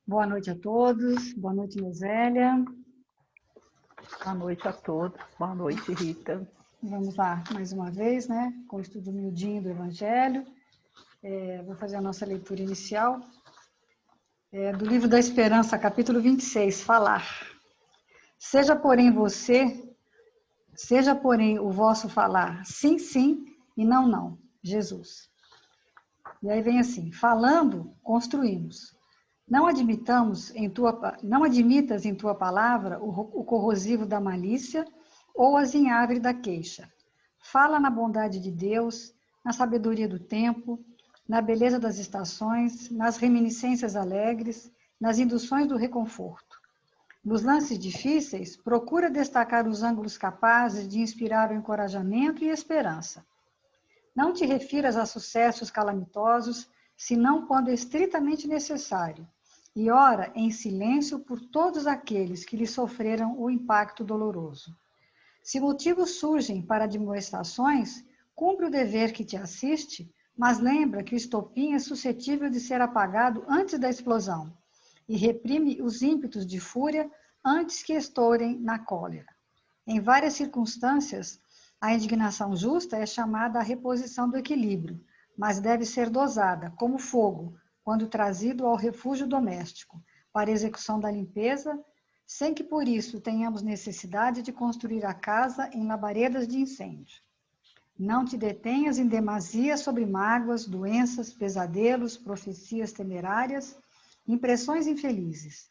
Boa noite a todos. Boa noite, Losélia. Boa noite a todos. Boa noite, Rita. Vamos lá, mais uma vez, né? Com o estudo miudinho do Evangelho. Vou fazer a nossa leitura inicial. Do Livro da Esperança, capítulo 26, Falar. Seja, porém, o vosso falar sim, sim e não, não. Jesus. E aí vem assim, falando, construímos. Não admitas em tua palavra o corrosivo da malícia ou azinhavre da queixa. Fala na bondade de Deus, na sabedoria do tempo, na beleza das estações, nas reminiscências alegres, nas induções do reconforto. Nos lances difíceis, procura destacar os ângulos capazes de inspirar o encorajamento e esperança. Não te refiras a sucessos calamitosos, senão quando estritamente necessário, e ora em silêncio por todos aqueles que lhe sofreram o impacto doloroso. Se motivos surgem para admoestações, cumpre o dever que te assiste, mas lembra que o estopim é suscetível de ser apagado antes da explosão, e reprime os ímpetos de fúria antes que estourem na cólera. Em várias circunstâncias, a indignação justa é chamada a reposição do equilíbrio, mas deve ser dosada, como fogo, quando trazido ao refúgio doméstico, para execução da limpeza, sem que por isso tenhamos necessidade de construir a casa em labaredas de incêndio. Não te detenhas em demasia sobre mágoas, doenças, pesadelos, profecias temerárias, impressões infelizes.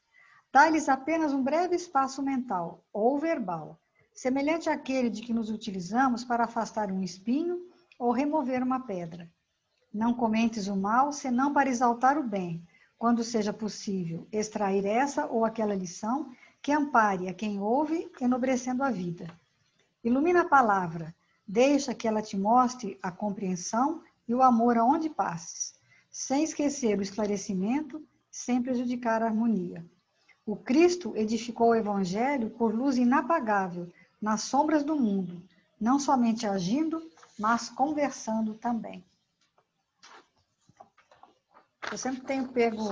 Dá-lhes apenas um breve espaço mental ou verbal, semelhante àquele de que nos utilizamos para afastar um espinho ou remover uma pedra. Não comentes o mal, senão para exaltar o bem, quando seja possível extrair essa ou aquela lição que ampare a quem ouve, enobrecendo a vida. Ilumina a palavra, deixa que ela te mostre a compreensão e o amor aonde passes, sem esquecer o esclarecimento, sem prejudicar a harmonia. O Cristo edificou o Evangelho por luz inapagável nas sombras do mundo, não somente agindo, mas conversando também. Eu sempre tenho pego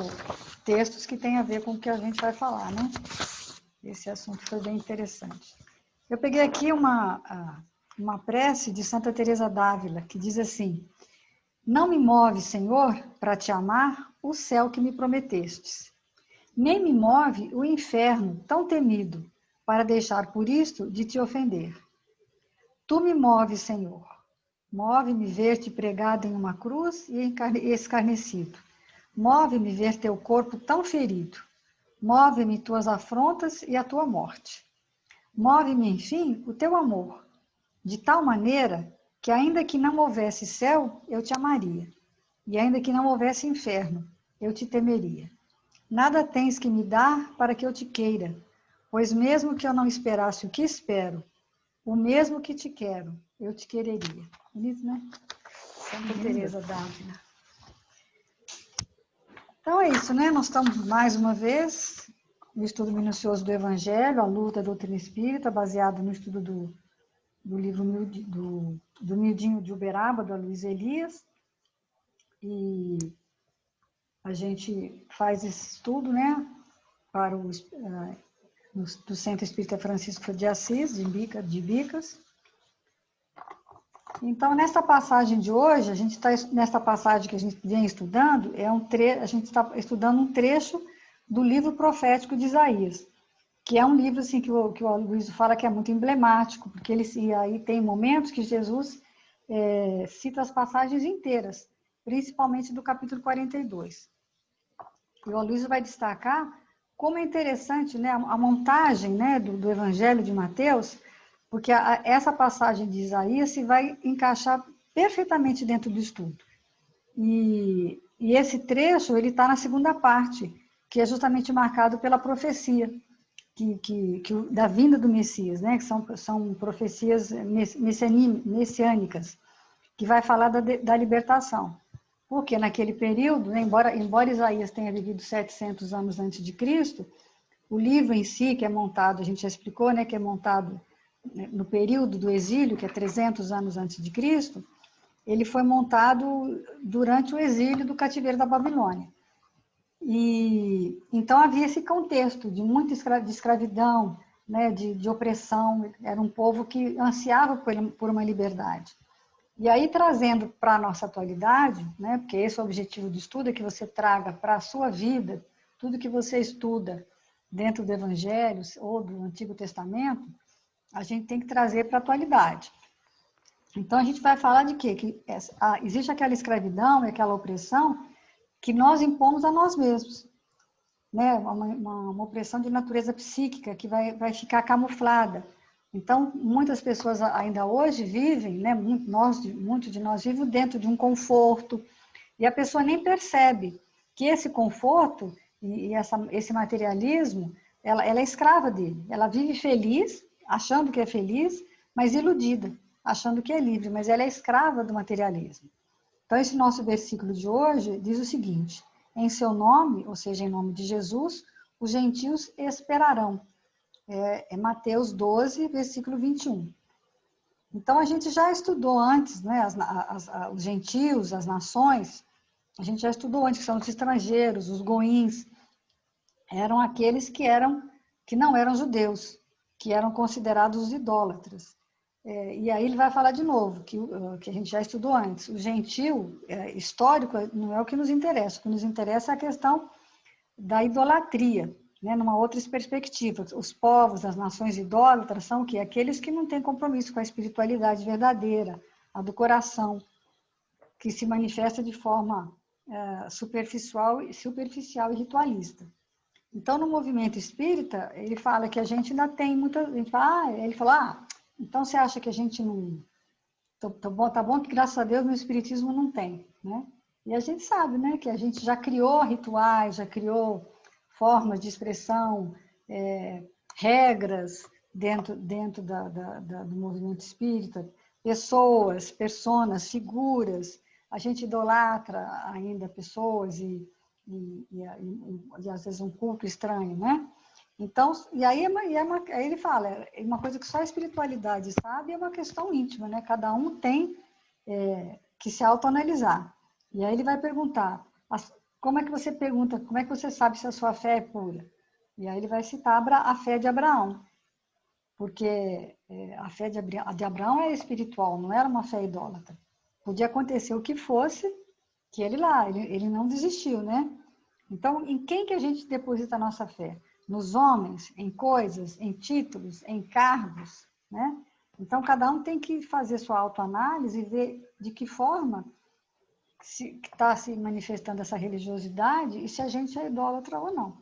textos que têm a ver com o que a gente vai falar, né? Esse assunto foi bem interessante. Eu peguei aqui uma prece de Santa Teresa d'Ávila, que diz assim: não me move, Senhor, para te amar, o céu que me prometestes. Nem me move o inferno tão temido, para deixar por isto de te ofender. Tu me moves, Senhor. Move-me ver-te pregado em uma cruz e escarnecido. Move-me ver teu corpo tão ferido. Move-me tuas afrontas e a tua morte. Move-me, enfim, o teu amor, de tal maneira que, ainda que não houvesse céu, eu te amaria, e ainda que não houvesse inferno, eu te temeria. Nada tens que me dar para que eu te queira, pois mesmo que eu não esperasse o que espero, o mesmo que te quero, eu te quereria. Bonito, né? Santa Teresa d'Ávila. Então é isso, né? Nós estamos mais uma vez no estudo minucioso do Evangelho, a luta da doutrina espírita, baseado no estudo do livro do Miudinho de Uberaba, da Luiz Elias. E a gente faz esse estudo, né? Para do Centro Espírita Francisco de Assis, de Bicas. Então, nessa passagem de hoje, nessa passagem que a gente vem estudando, a gente está estudando um trecho do livro profético de Isaías, que é um livro assim, que o Luiz fala que é muito emblemático, porque e aí tem momentos que Jesus cita as passagens inteiras, principalmente do capítulo 42. E o Luiz vai destacar como é interessante, né, a montagem, né, do Evangelho de Mateus, porque essa passagem de Isaías se vai encaixar perfeitamente dentro do estudo. E esse trecho, ele está na segunda parte, que é justamente marcado pela profecia da vinda do Messias, né? Que são profecias messiânicas, que vai falar da libertação. Porque naquele período, né, embora Isaías tenha vivido 700 anos antes de Cristo, o livro em si, que é montado, a gente já explicou, né, que é montado no período do exílio, que é 300 anos antes de Cristo, ele foi montado durante o exílio do cativeiro da Babilônia. E então havia esse contexto de muita de escravidão, né, de opressão. Era um povo que ansiava por uma liberdade. E aí, trazendo para a nossa atualidade, né, porque esse é o objetivo do estudo, é que você traga para a sua vida tudo que você estuda dentro do Evangelho ou do Antigo Testamento, a gente tem que trazer para a atualidade. Então, a gente vai falar de quê? Que existe aquela escravidão e aquela opressão que nós impomos a nós mesmos, né? Uma opressão de natureza psíquica que vai ficar camuflada. Então, muitas pessoas ainda hoje vivem, né? Muitos de nós vivem dentro de um conforto, e a pessoa nem percebe que esse conforto e esse materialismo, ela é escrava dele. Ela vive feliz, achando que é feliz, mas iludida, achando que é livre, mas ela é escrava do materialismo. Então, esse nosso versículo de hoje diz o seguinte: em seu nome, ou seja, em nome de Jesus, os gentios esperarão. É Mateus 12, versículo 21. Então, a gente já estudou antes, né, os gentios, as nações, a gente já estudou antes, que são os estrangeiros, os goins, eram aqueles que não eram judeus, que eram considerados idólatras. E aí ele vai falar de novo, que a gente já estudou antes. O gentio histórico não é o que nos interessa. O que nos interessa é a questão da idolatria, né? Numa outra perspectiva. Os povos, as nações idólatras são o quê? Aqueles que não têm compromisso com a espiritualidade verdadeira, a do coração, que se manifesta de forma superficial e ritualista. Então, no movimento espírita, ele fala que a gente ainda tem muita... Ele fala, então você acha que a gente não... Tá bom que, graças a Deus, no espiritismo não tem, né? E a gente sabe, né, que a gente já criou rituais, já criou formas de expressão, regras dentro do movimento espírita, pessoas, personas, figuras. A gente idolatra ainda pessoas e às vezes um culto estranho, né? Então, aí ele fala, é uma coisa que só a espiritualidade sabe, é uma questão íntima, né? Cada um tem que se autoanalisar. E aí ele vai perguntar, como é que você sabe se a sua fé é pura? E aí ele vai citar a fé de Abraão, porque a fé de Abraão era espiritual, não era uma fé idólatra. Podia acontecer o que fosse, que ele não desistiu, né? Então, em quem que a gente deposita a nossa fé? Nos homens, em coisas, em títulos, em cargos, né? Então, cada um tem que fazer sua autoanálise e ver de que forma está se manifestando essa religiosidade e se a gente é idólatra ou não.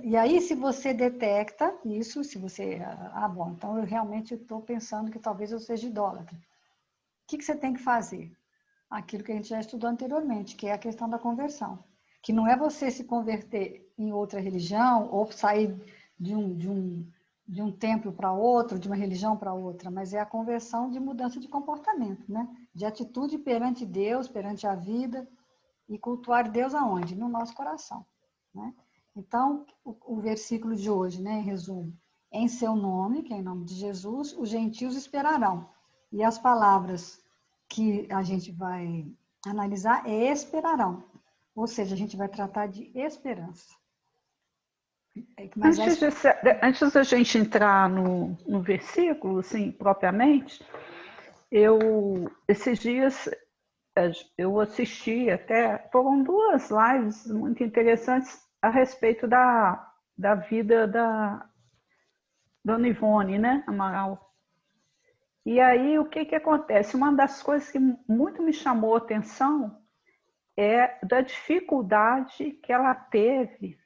E aí, se você detecta isso, se você... bom, então eu realmente estou pensando que talvez eu seja idólatra. O que você tem que fazer? Aquilo que a gente já estudou anteriormente, que é a questão da conversão. Que não é você se converter em outra religião ou sair de um templo para outro, de uma religião para outra, mas é a conversão de mudança de comportamento, né? De atitude perante Deus, perante a vida, e cultuar Deus aonde? No nosso coração, né? Então, o versículo de hoje, né, em resumo, em seu nome, que é em nome de Jesus, os gentios esperarão. E as palavras que a gente vai analisar é esperarão. Ou seja, a gente vai tratar de esperança. Mas antes da gente entrar no versículo, assim, propriamente, esses dias eu assisti até, foram duas lives muito interessantes a respeito da vida da Dona Ivone, né, Amaral. E aí, o que acontece? Uma das coisas que muito me chamou a atenção é da dificuldade que ela teve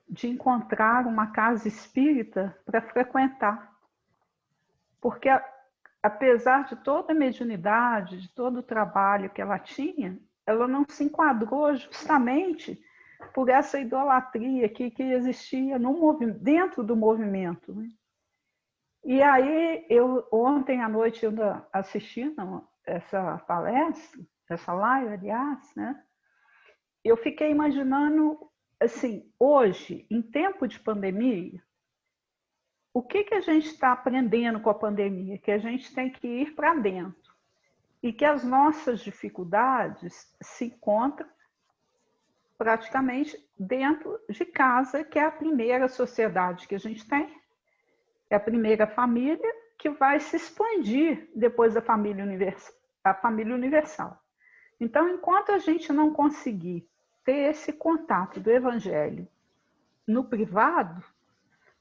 de encontrar uma casa espírita para frequentar. Porque, apesar de toda a mediunidade, de todo o trabalho que ela tinha, ela não se enquadrou justamente por essa idolatria que existia dentro do movimento, né? E aí, ontem à noite, eu assisti essa palestra, essa live, aliás, né? Eu fiquei imaginando, assim, hoje, em tempo de pandemia, o que a gente está aprendendo com a pandemia? Que a gente tem que ir para dentro e que as nossas dificuldades se encontram praticamente dentro de casa, que é a primeira sociedade que a gente tem, é a primeira família que vai se expandir depois da família universal. Então, enquanto a gente não conseguir ter esse contato do Evangelho no privado,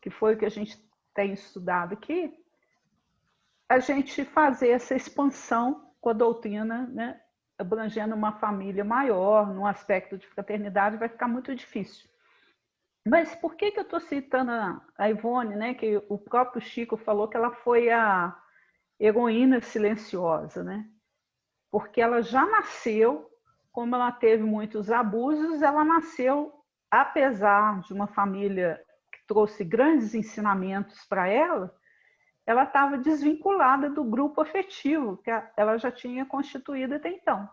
que foi o que a gente tem estudado aqui, a gente fazer essa expansão com a doutrina, né, abrangendo uma família maior, num aspecto de fraternidade, vai ficar muito difícil. Mas por que eu estou citando a Ivone, né, que o próprio Chico falou que ela foi a heroína silenciosa, né? Porque ela já nasceu, como ela teve muitos abusos, ela nasceu, apesar de uma família que trouxe grandes ensinamentos para ela estava desvinculada do grupo afetivo que ela já tinha constituído até então.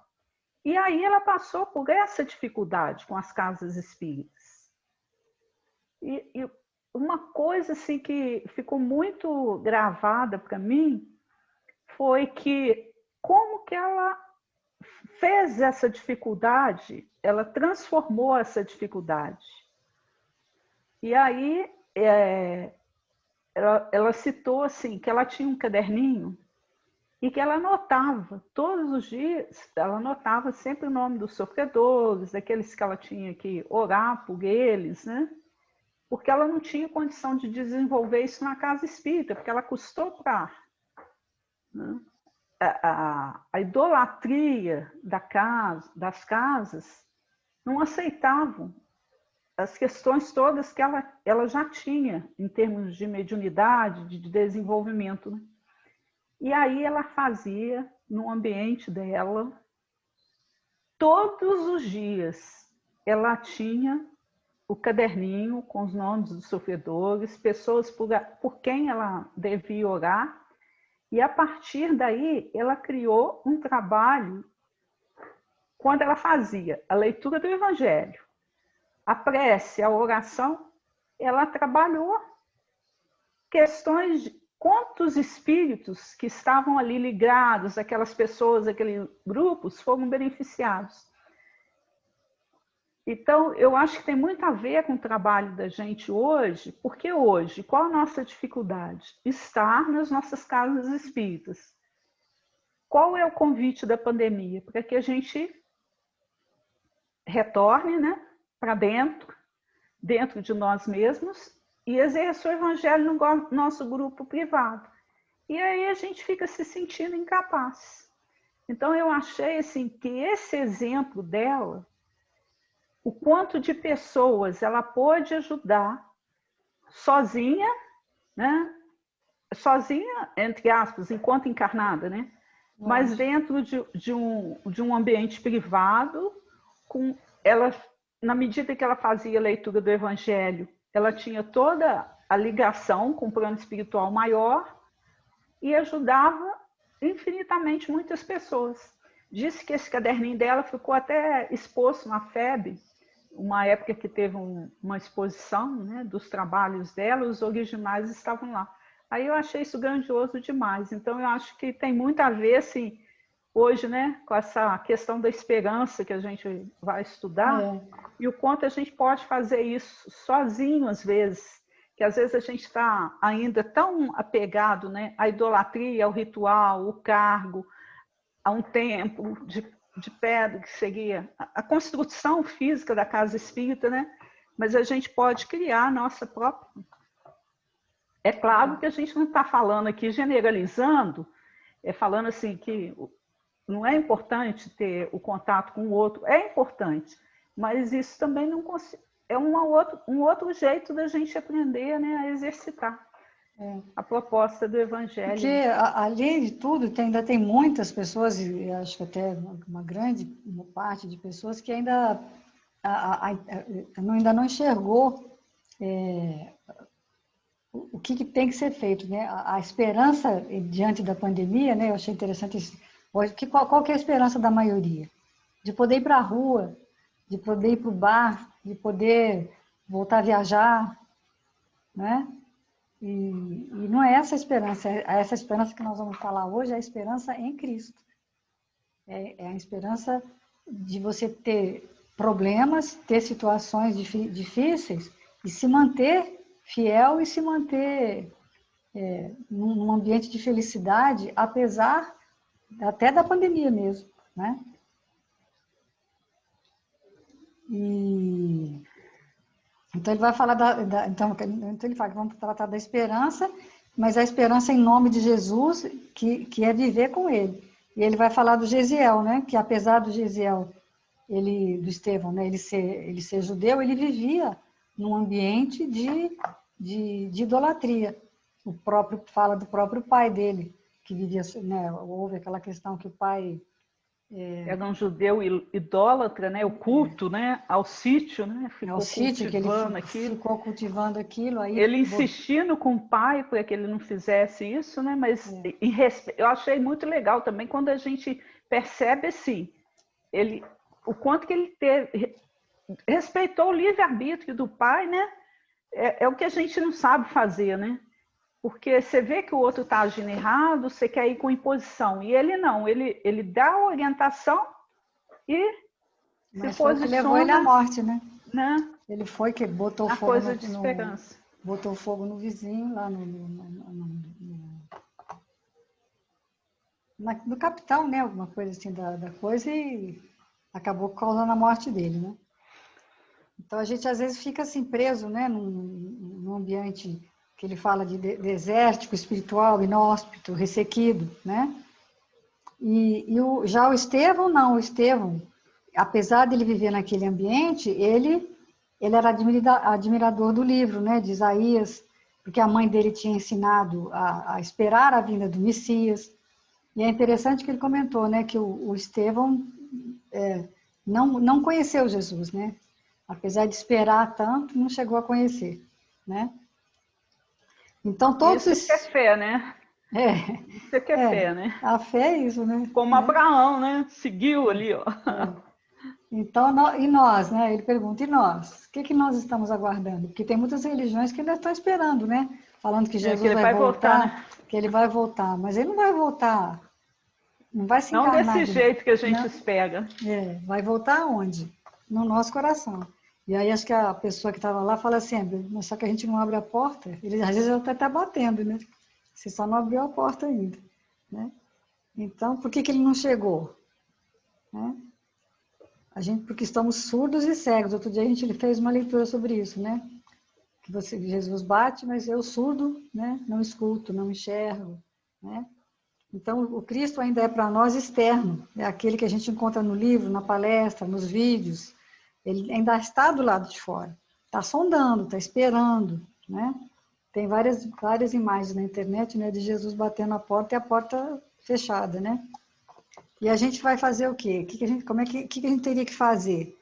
E aí ela passou por essa dificuldade com as casas espíritas. E uma coisa assim que ficou muito gravada para mim foi que como que ela fez essa dificuldade, ela transformou essa dificuldade. E aí ela citou assim que ela tinha um caderninho e que ela anotava todos os dias, ela anotava sempre o nome dos sofredores, daqueles que ela tinha que orar por eles, né? Porque ela não tinha condição de desenvolver isso na casa espírita, porque ela custou para... Né? A idolatria das casas não aceitavam as questões todas que ela já tinha em termos de mediunidade, de desenvolvimento. Né? E aí ela fazia, no ambiente dela, todos os dias, ela tinha o caderninho com os nomes dos sofredores, pessoas por quem ela devia orar, e a partir daí ela criou um trabalho, quando ela fazia a leitura do Evangelho, a prece, a oração, ela trabalhou questões de quantos espíritos que estavam ali ligados, aquelas pessoas, aqueles grupos, foram beneficiados. Então, eu acho que tem muito a ver com o trabalho da gente hoje, porque hoje, qual a nossa dificuldade? Estar nas nossas casas espíritas. Qual é o convite da pandemia? Para que a gente retorne, né, para dentro de nós mesmos, e exerça o evangelho no nosso grupo privado. E aí a gente fica se sentindo incapaz. Então eu achei assim, que esse exemplo dela, o quanto de pessoas ela pôde ajudar sozinha, né? Sozinha, entre aspas, enquanto encarnada, né? Mas dentro de um ambiente privado, com ela, na medida que ela fazia a leitura do Evangelho, ela tinha toda a ligação com o plano espiritual maior e ajudava infinitamente muitas pessoas. Disse que esse caderninho dela ficou até exposto na FEB, uma época que teve uma exposição, né, dos trabalhos dela, os originais estavam lá. Aí eu achei isso grandioso demais. Então eu acho que tem muito a ver, assim, hoje, né, com essa questão da esperança que a gente vai estudar, e o quanto a gente pode fazer isso sozinho, às vezes, que às vezes a gente está ainda tão apegado, né, à idolatria, ao ritual, ao cargo, a um templo de pedra, que seria a construção física da casa espírita, né? Mas a gente pode criar a nossa própria. É claro que a gente não está falando aqui generalizando, falando assim que não é importante ter o contato com o outro, é importante, mas isso também não é um outro jeito da gente aprender, né, a exercitar a proposta do Evangelho. Porque, além de tudo, ainda tem muitas pessoas, e acho que até uma grande parte de pessoas que ainda não enxergou o que tem que ser feito, né? A esperança diante da pandemia, né? Eu achei interessante isso. Qual que é a esperança da maioria? De poder ir para a rua, de poder ir para o bar, de poder voltar a viajar, né? E não é essa esperança que nós vamos falar hoje, é a esperança em Cristo. É a esperança de você ter problemas, ter situações difíceis e se manter fiel e se manter num ambiente de felicidade, apesar até da pandemia mesmo, né? E então ele vai falar então ele fala que vamos tratar da esperança, mas a esperança em nome de Jesus, que é viver com ele. E ele vai falar do Gesiel, né? Que apesar do Gesiel, do Estevão, né? Ele ser judeu, ele vivia num ambiente de idolatria. O próprio fala do próprio pai dele, que vivia, né? Houve aquela questão que o pai era um judeu idólatra, né? O culto, né? Ao sítio, né? ao Ficou sítio, que ele cultivando aquilo. ficou cultivando aquilo, aí Ele insistindo com o pai para que ele não fizesse isso, né? Mas eu achei muito legal também quando a gente percebe assim, o quanto que ele respeitou o livre-arbítrio do pai, né? É o que a gente não sabe fazer, né? Porque você vê que o outro está agindo errado, você quer ir com imposição. E ele não, ele dá a orientação e mas se foi o que levou ele à posiciona, morte, né? né? Ele foi que botou A fogo coisa de esperança. botou fogo no vizinho, lá no capitão, né? Alguma coisa assim da coisa, e acabou causando a morte dele, né? Então a gente às vezes fica assim preso, né? Num ambiente que ele fala de desértico, espiritual, inóspito, ressequido, né? Já o Estevão, não, o Estevão, apesar de ele viver naquele ambiente, ele era admirador do livro, né, de Isaías, porque a mãe dele tinha ensinado a esperar a vinda do Messias. E é interessante que ele comentou, né, que o Estevão não conheceu Jesus, né? Apesar de esperar tanto, não chegou a conhecer, né? Então todos Isso que é fé, né? Isso que é fé, né? a fé é isso, né? Como Abraão, né? Seguiu ali, ó. Então, e nós, né? Ele pergunta, e nós? O que nós estamos aguardando? Porque tem muitas religiões que ainda estão esperando, né? Falando que Que Jesus ele vai vai voltar, voltar, né? que ele vai voltar. Mas ele não vai voltar, não vai se Não encarnar desse de novo. jeito que a gente Não, espera. vai voltar aonde? No nosso coração. E aí acho que a pessoa que estava lá fala assim, mas só que a gente não abre a porta. Ele às vezes até está batendo, né? Você só não abriu a porta ainda, né? Então, por que ele não chegou? Né? Porque estamos surdos e cegos. Outro dia a gente fez uma leitura sobre isso, né? Que Jesus bate, mas eu surdo, né? Não escuto, não enxergo, né? Então, o Cristo ainda é para nós externo, é aquele que a gente encontra no livro, na palestra, nos vídeos. Ele ainda está do lado de fora, está sondando, está esperando, né? Tem várias imagens na internet, né, de Jesus batendo a porta e a porta fechada, né? E a gente vai fazer o quê? Como é que a gente teria que fazer?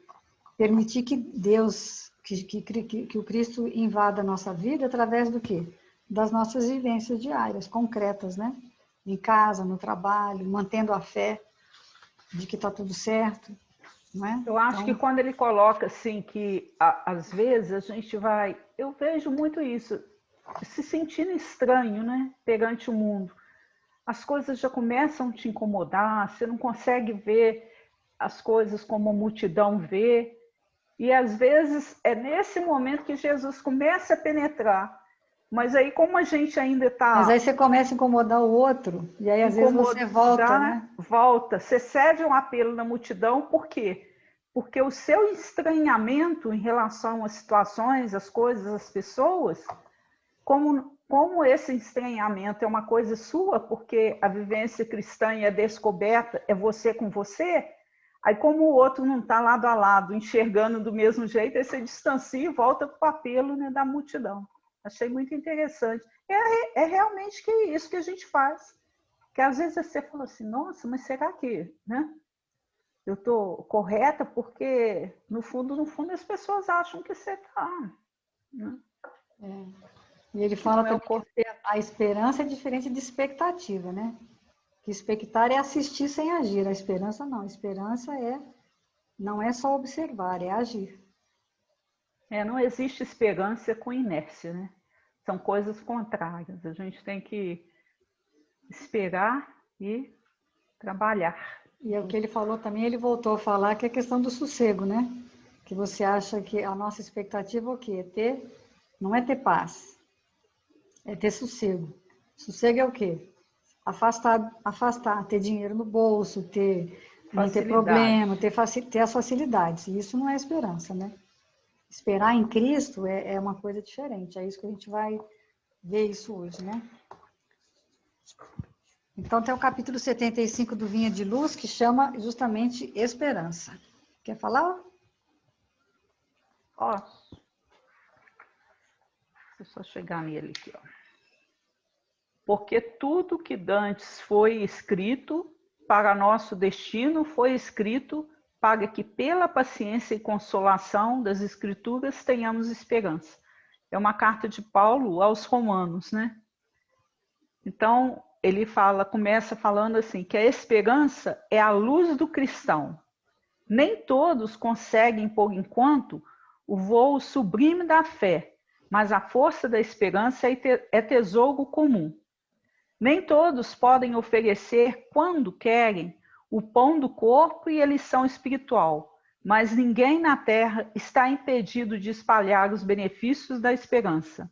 Permitir que Deus, que o Cristo invada a nossa vida através do quê? Das nossas vivências diárias, concretas, né? Em casa, no trabalho, mantendo a fé de que está tudo certo, não é? Eu acho que quando ele coloca assim que às vezes a gente vai, eu vejo muito isso, se sentindo estranho, né, perante o mundo. As coisas já começam a te incomodar, você não consegue ver as coisas como a multidão vê. E às vezes é nesse momento que Jesus começa a penetrar. Mas aí, como a gente ainda Mas aí está você começa a incomodar o outro, e aí às vezes você volta, né? incomodar, volta, você cede um apelo na multidão, por quê? Porque o seu estranhamento em relação às situações, às coisas, às pessoas, como esse estranhamento é uma coisa sua, porque a vivência cristã e a descoberta é você com você, aí como o outro não está lado a lado, enxergando do mesmo jeito, aí você distancia e volta para o apelo, né, da multidão. Achei muito interessante. É realmente que é isso que a gente faz. Que às vezes você fala assim, nossa, mas será que, né, eu estou correta? Porque no fundo as pessoas acham que você está. Né? E ele Que fala não é o também correto. que a esperança é diferente de expectativa, né? Que expectar é assistir sem agir, a esperança não. A esperança não é só observar, é agir. Não existe esperança com inércia, né? São coisas contrárias. A gente tem que esperar e trabalhar. E é o que ele falou também, ele voltou a falar que é a questão do sossego, né? Que você acha que a nossa expectativa é o quê? Não é ter paz, é ter sossego. Sossego é o quê? Afastar, ter dinheiro no bolso, não ter problema, ter as facilidades. E isso não é esperança, né? Esperar em Cristo é uma coisa diferente. É isso que a gente vai ver isso hoje, né? Então tem o capítulo 75 do Vinha de Luz, que chama justamente Esperança. Quer falar? Posso. Deixa eu só chegar nele aqui, ó. Porque tudo que dantes foi escrito para nosso destino foi escrito para que pela paciência e consolação das Escrituras tenhamos esperança. É uma carta de Paulo aos Romanos, né? Então, ele começa falando assim, que a esperança é a luz do cristão. Nem todos conseguem, por enquanto, o voo sublime da fé, mas a força da esperança é tesouro comum. Nem todos podem oferecer, quando querem, o pão do corpo e a lição espiritual, mas ninguém na terra está impedido de espalhar os benefícios da esperança.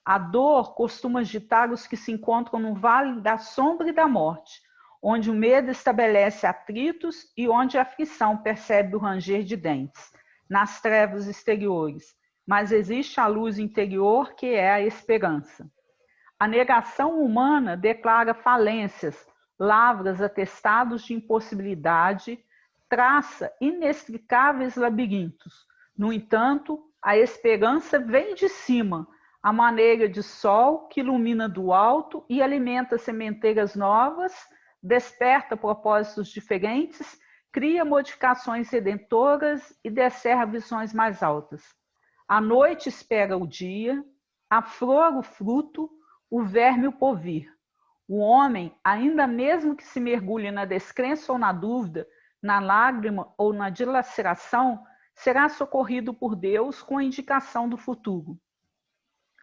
A dor costuma agitar os que se encontram no vale da sombra e da morte, onde o medo estabelece atritos e onde a aflição percebe o ranger de dentes, nas trevas exteriores. Mas existe a luz interior, que é a esperança. A negação humana declara falências, lavra atestados de impossibilidade, traça inextricáveis labirintos. No entanto, a esperança vem de cima, à maneira de sol que ilumina do alto e alimenta sementeiras novas, desperta propósitos diferentes, cria modificações redentoras e descerra visões mais altas. A noite espera o dia, a flor o fruto, o verme o porvir. O homem, ainda mesmo que se mergulhe na descrença ou na dúvida, na lágrima ou na dilaceração, será socorrido por Deus com a indicação do futuro.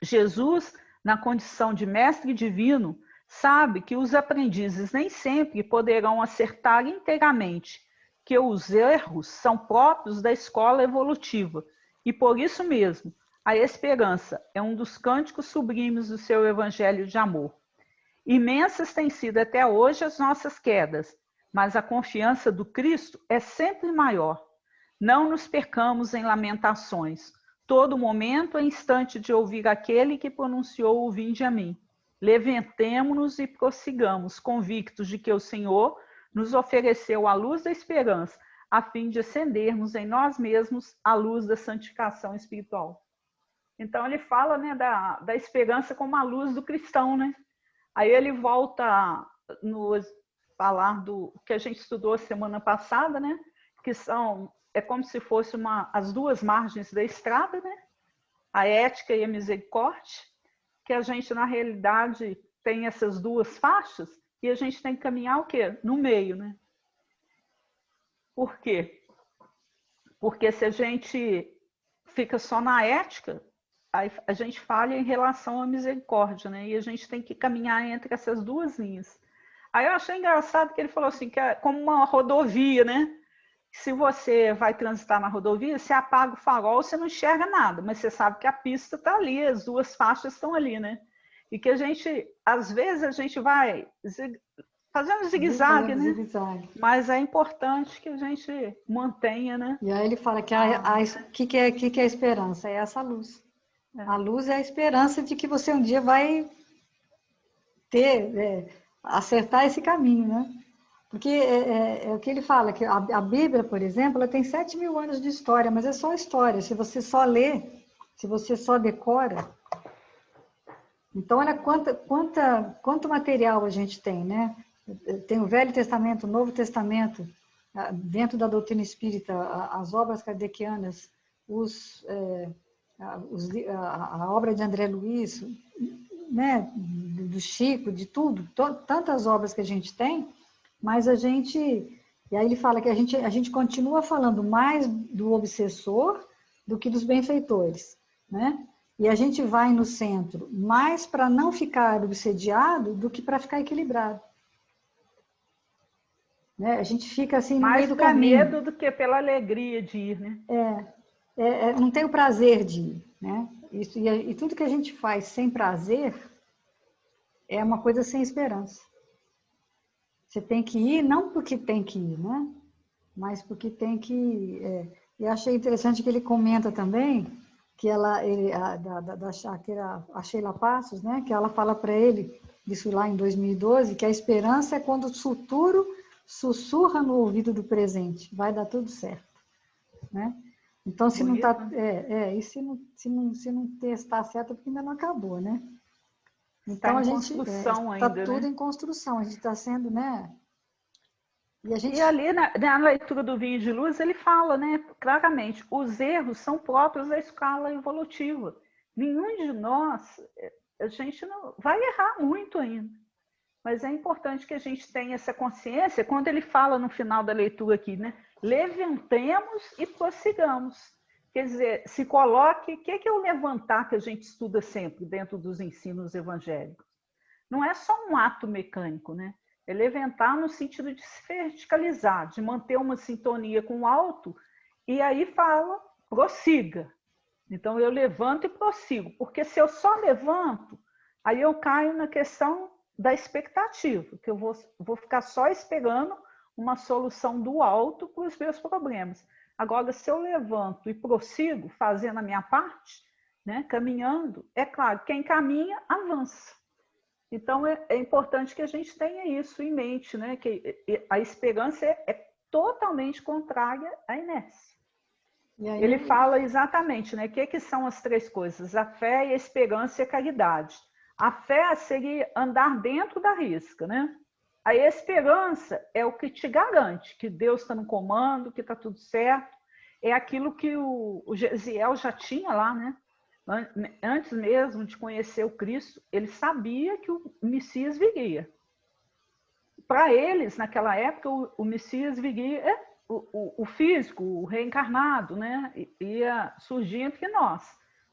Jesus, na condição de mestre divino, sabe que os aprendizes nem sempre poderão acertar inteiramente, que os erros são próprios da escola evolutiva, e por isso mesmo, a esperança é um dos cânticos sublimes do seu evangelho de amor. Imensas têm sido até hoje as nossas quedas, mas a confiança do Cristo é sempre maior. Não nos percamos em lamentações. Todo momento é instante de ouvir aquele que pronunciou o vinde a mim. Levantemo-nos e prossigamos, convictos de que o Senhor nos ofereceu a luz da esperança, a fim de acendermos em nós mesmos a luz da santificação espiritual. Então ele fala, né, da esperança como a luz do cristão, né? Aí ele volta a nos falar do que a gente estudou semana passada, né? Que é como se fosse as duas margens da estrada, né? A ética e a misericórdia, que a gente na realidade tem essas duas faixas e a gente tem que caminhar o quê? No meio, né? Por quê? Porque se a gente fica só na ética, aí a gente falha em relação à misericórdia, né? E a gente tem que caminhar entre essas duas linhas. Aí eu achei engraçado que ele falou assim, que é como uma rodovia, né? Se você vai transitar na rodovia, você apaga o farol, você não enxerga nada, mas você sabe que a pista está ali, as duas faixas estão ali, né? E que às vezes a gente vai fazendo zigue-zague, né? Mas é importante que a gente mantenha, né? E aí ele fala que o que é a esperança? É essa luz. A luz é a esperança de que você um dia vai acertar esse caminho, né? Porque é o que ele fala, que a Bíblia, por exemplo, ela tem 7.000 anos de história, mas é só história. Se você só lê, se você só decora... Então, olha quanto material a gente tem, né? Tem o Velho Testamento, o Novo Testamento, dentro da doutrina espírita, as obras kardecianas, a obra de André Luiz, né? Do Chico, de tudo, tantas obras que a gente tem, mas a gente... E aí ele fala que a gente continua falando mais do obsessor do que dos benfeitores, né? E a gente vai no centro mais para não ficar obsediado do que para ficar equilibrado. né? A gente fica assim no Mais meio do por caminho. medo do que pela alegria de ir, né? Não tem o prazer de ir, né? Isso, e tudo que a gente faz sem prazer é uma coisa sem esperança. Você tem que ir, não porque tem que ir, né? Mas porque tem que ir. E achei interessante que ele comenta também que a Sheila Passos, né? Que ela fala para ele, isso lá em 2012, que a esperança é quando o futuro sussurra no ouvido do presente, vai dar tudo certo, né? Então, se não tá, e se não testar certo, é porque ainda não acabou, né? Então, Está a em gente construção está ainda, tudo né? em construção, a gente está sendo, né? E a E gente, ali na leitura do Vinho de Luz, ele fala, né, claramente, os erros são próprios da escala evolutiva. Nenhum de nós, a gente não vai errar muito ainda. Mas é importante que a gente tenha essa consciência, quando ele fala no final da leitura aqui, né? Levantemos e prossigamos. Quer dizer, se coloque, o que é o levantar que a gente estuda sempre dentro dos ensinos evangélicos? Não é só um ato mecânico, né? É levantar no sentido de se verticalizar, de manter uma sintonia com o alto, e aí fala, prossiga. Então eu levanto e prossigo, porque se eu só levanto, aí eu caio na questão da expectativa, que eu vou ficar só esperando uma solução do alto para os meus problemas. Agora, se eu levanto e prossigo fazendo a minha parte, né, caminhando, é claro, quem caminha, avança. Então, é importante que a gente tenha isso em mente, né, que a esperança é totalmente contrária à inércia. Ele fala exatamente, né? O que são as três coisas? A fé, a esperança e a caridade. A fé seria andar dentro da risca, né? A esperança é o que te garante que Deus está no comando, que está tudo certo. É aquilo que o Gesiel já tinha lá, né? Antes mesmo de conhecer o Cristo, ele sabia que o Messias viria. Para eles, naquela época, o Messias viria, o físico, o reencarnado, né? Ia surgir entre nós.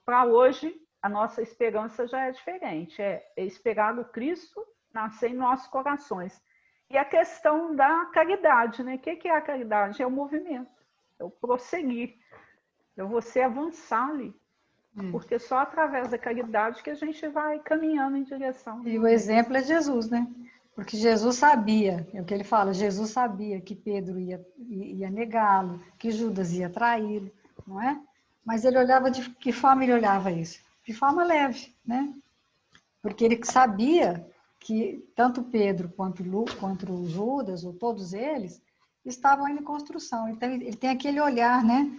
Para hoje, a nossa esperança já é diferente. É esperar o Cristo nascer em nossos corações. E a questão da caridade, né? O que é a caridade? É o movimento, é o prosseguir, é você avançar ali. Porque só através da caridade que a gente vai caminhando em direção. E o exemplo é Jesus, né? Porque Jesus sabia, é o que ele fala, Jesus sabia que Pedro ia negá-lo, que Judas ia traí-lo, não é? Mas ele olhava de que forma ele olhava isso? De forma leve, né? Porque ele sabia que tanto Pedro quanto Judas, ou todos eles, estavam em construção. Então ele tem aquele olhar, né?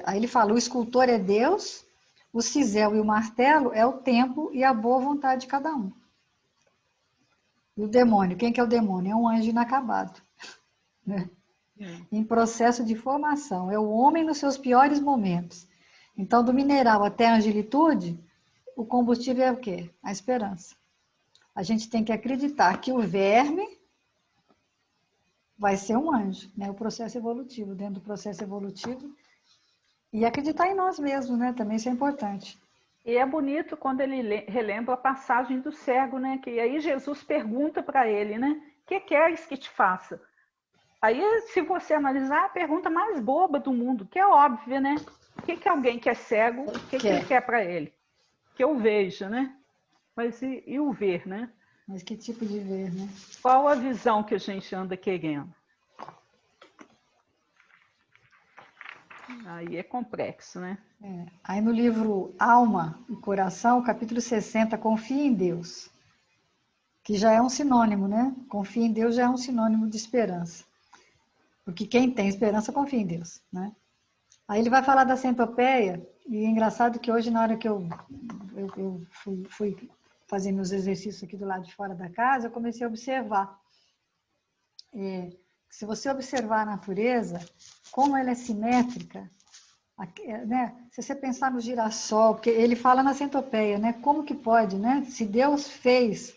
Aí ele fala, o escultor é Deus, o cisel e o martelo é o tempo e a boa vontade de cada um. E o demônio, quem que é o demônio? É um anjo inacabado, né? Em processo de formação. É o homem nos seus piores momentos. Então, do mineral até a angelitude, o combustível é o quê? A esperança. A gente tem que acreditar que o verme vai ser um anjo, né? O processo evolutivo, dentro do processo evolutivo. E acreditar em nós mesmos, né? Também isso é importante. E é bonito quando ele relembra a passagem do cego, né? Que aí Jesus pergunta para ele, né? O que queres que te faça? Aí, se você analisar, é a pergunta mais boba do mundo, que é óbvia, né? O que alguém que é cego, o que ele quer para ele? Que eu veja, né? Mas e o ver, né? Mas que tipo de ver, né? Qual a visão que a gente anda querendo? Aí é complexo, né? Aí no livro Alma e Coração, capítulo 60, Confia em Deus, que já é um sinônimo, né? Confia em Deus já é um sinônimo de esperança. Porque quem tem esperança confia em Deus, né? Aí ele vai falar da centopeia, e é engraçado que hoje, na hora que eu fui fazer meus exercícios aqui do lado de fora da casa, eu comecei a observar. Se você observar a natureza, como ela é simétrica, né? Se você pensar no girassol, porque ele fala na centopeia, né? Como que pode, né? Se Deus fez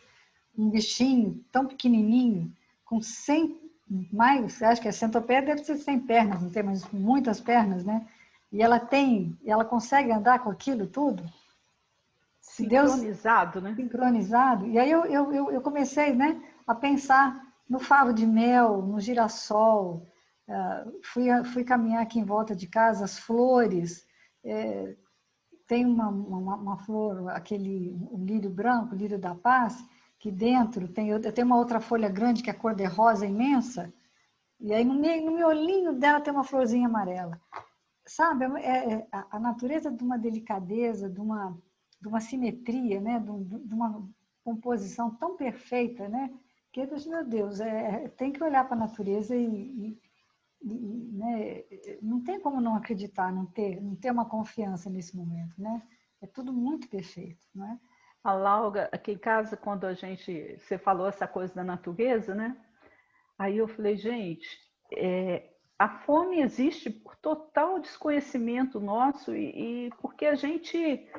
um bichinho tão pequenininho, com 100 mais, acho que a centopeia deve ser 100 pernas, não tem, mas muitas pernas, né? E ela consegue andar com aquilo tudo? Se sincronizado, Deus, né? sincronizado. E aí eu comecei, né, a pensar no favo de mel, no girassol, fui caminhar aqui em volta de casa, as flores, tem uma flor, o lírio branco, o lírio da paz, que dentro tem uma outra folha grande que é cor-de-rosa imensa, e aí no miolinho dela tem uma florzinha amarela. Sabe, a natureza de uma delicadeza, de uma simetria, né? De uma composição tão perfeita, né? Que, meu Deus, tem que olhar para a natureza né? Não tem como não acreditar, não ter uma confiança nesse momento, né? É tudo muito perfeito, não é? A Laura, aqui em casa, quando você falou essa coisa da natureza, né? Aí eu falei, gente, a fome existe por total desconhecimento nosso e porque a gente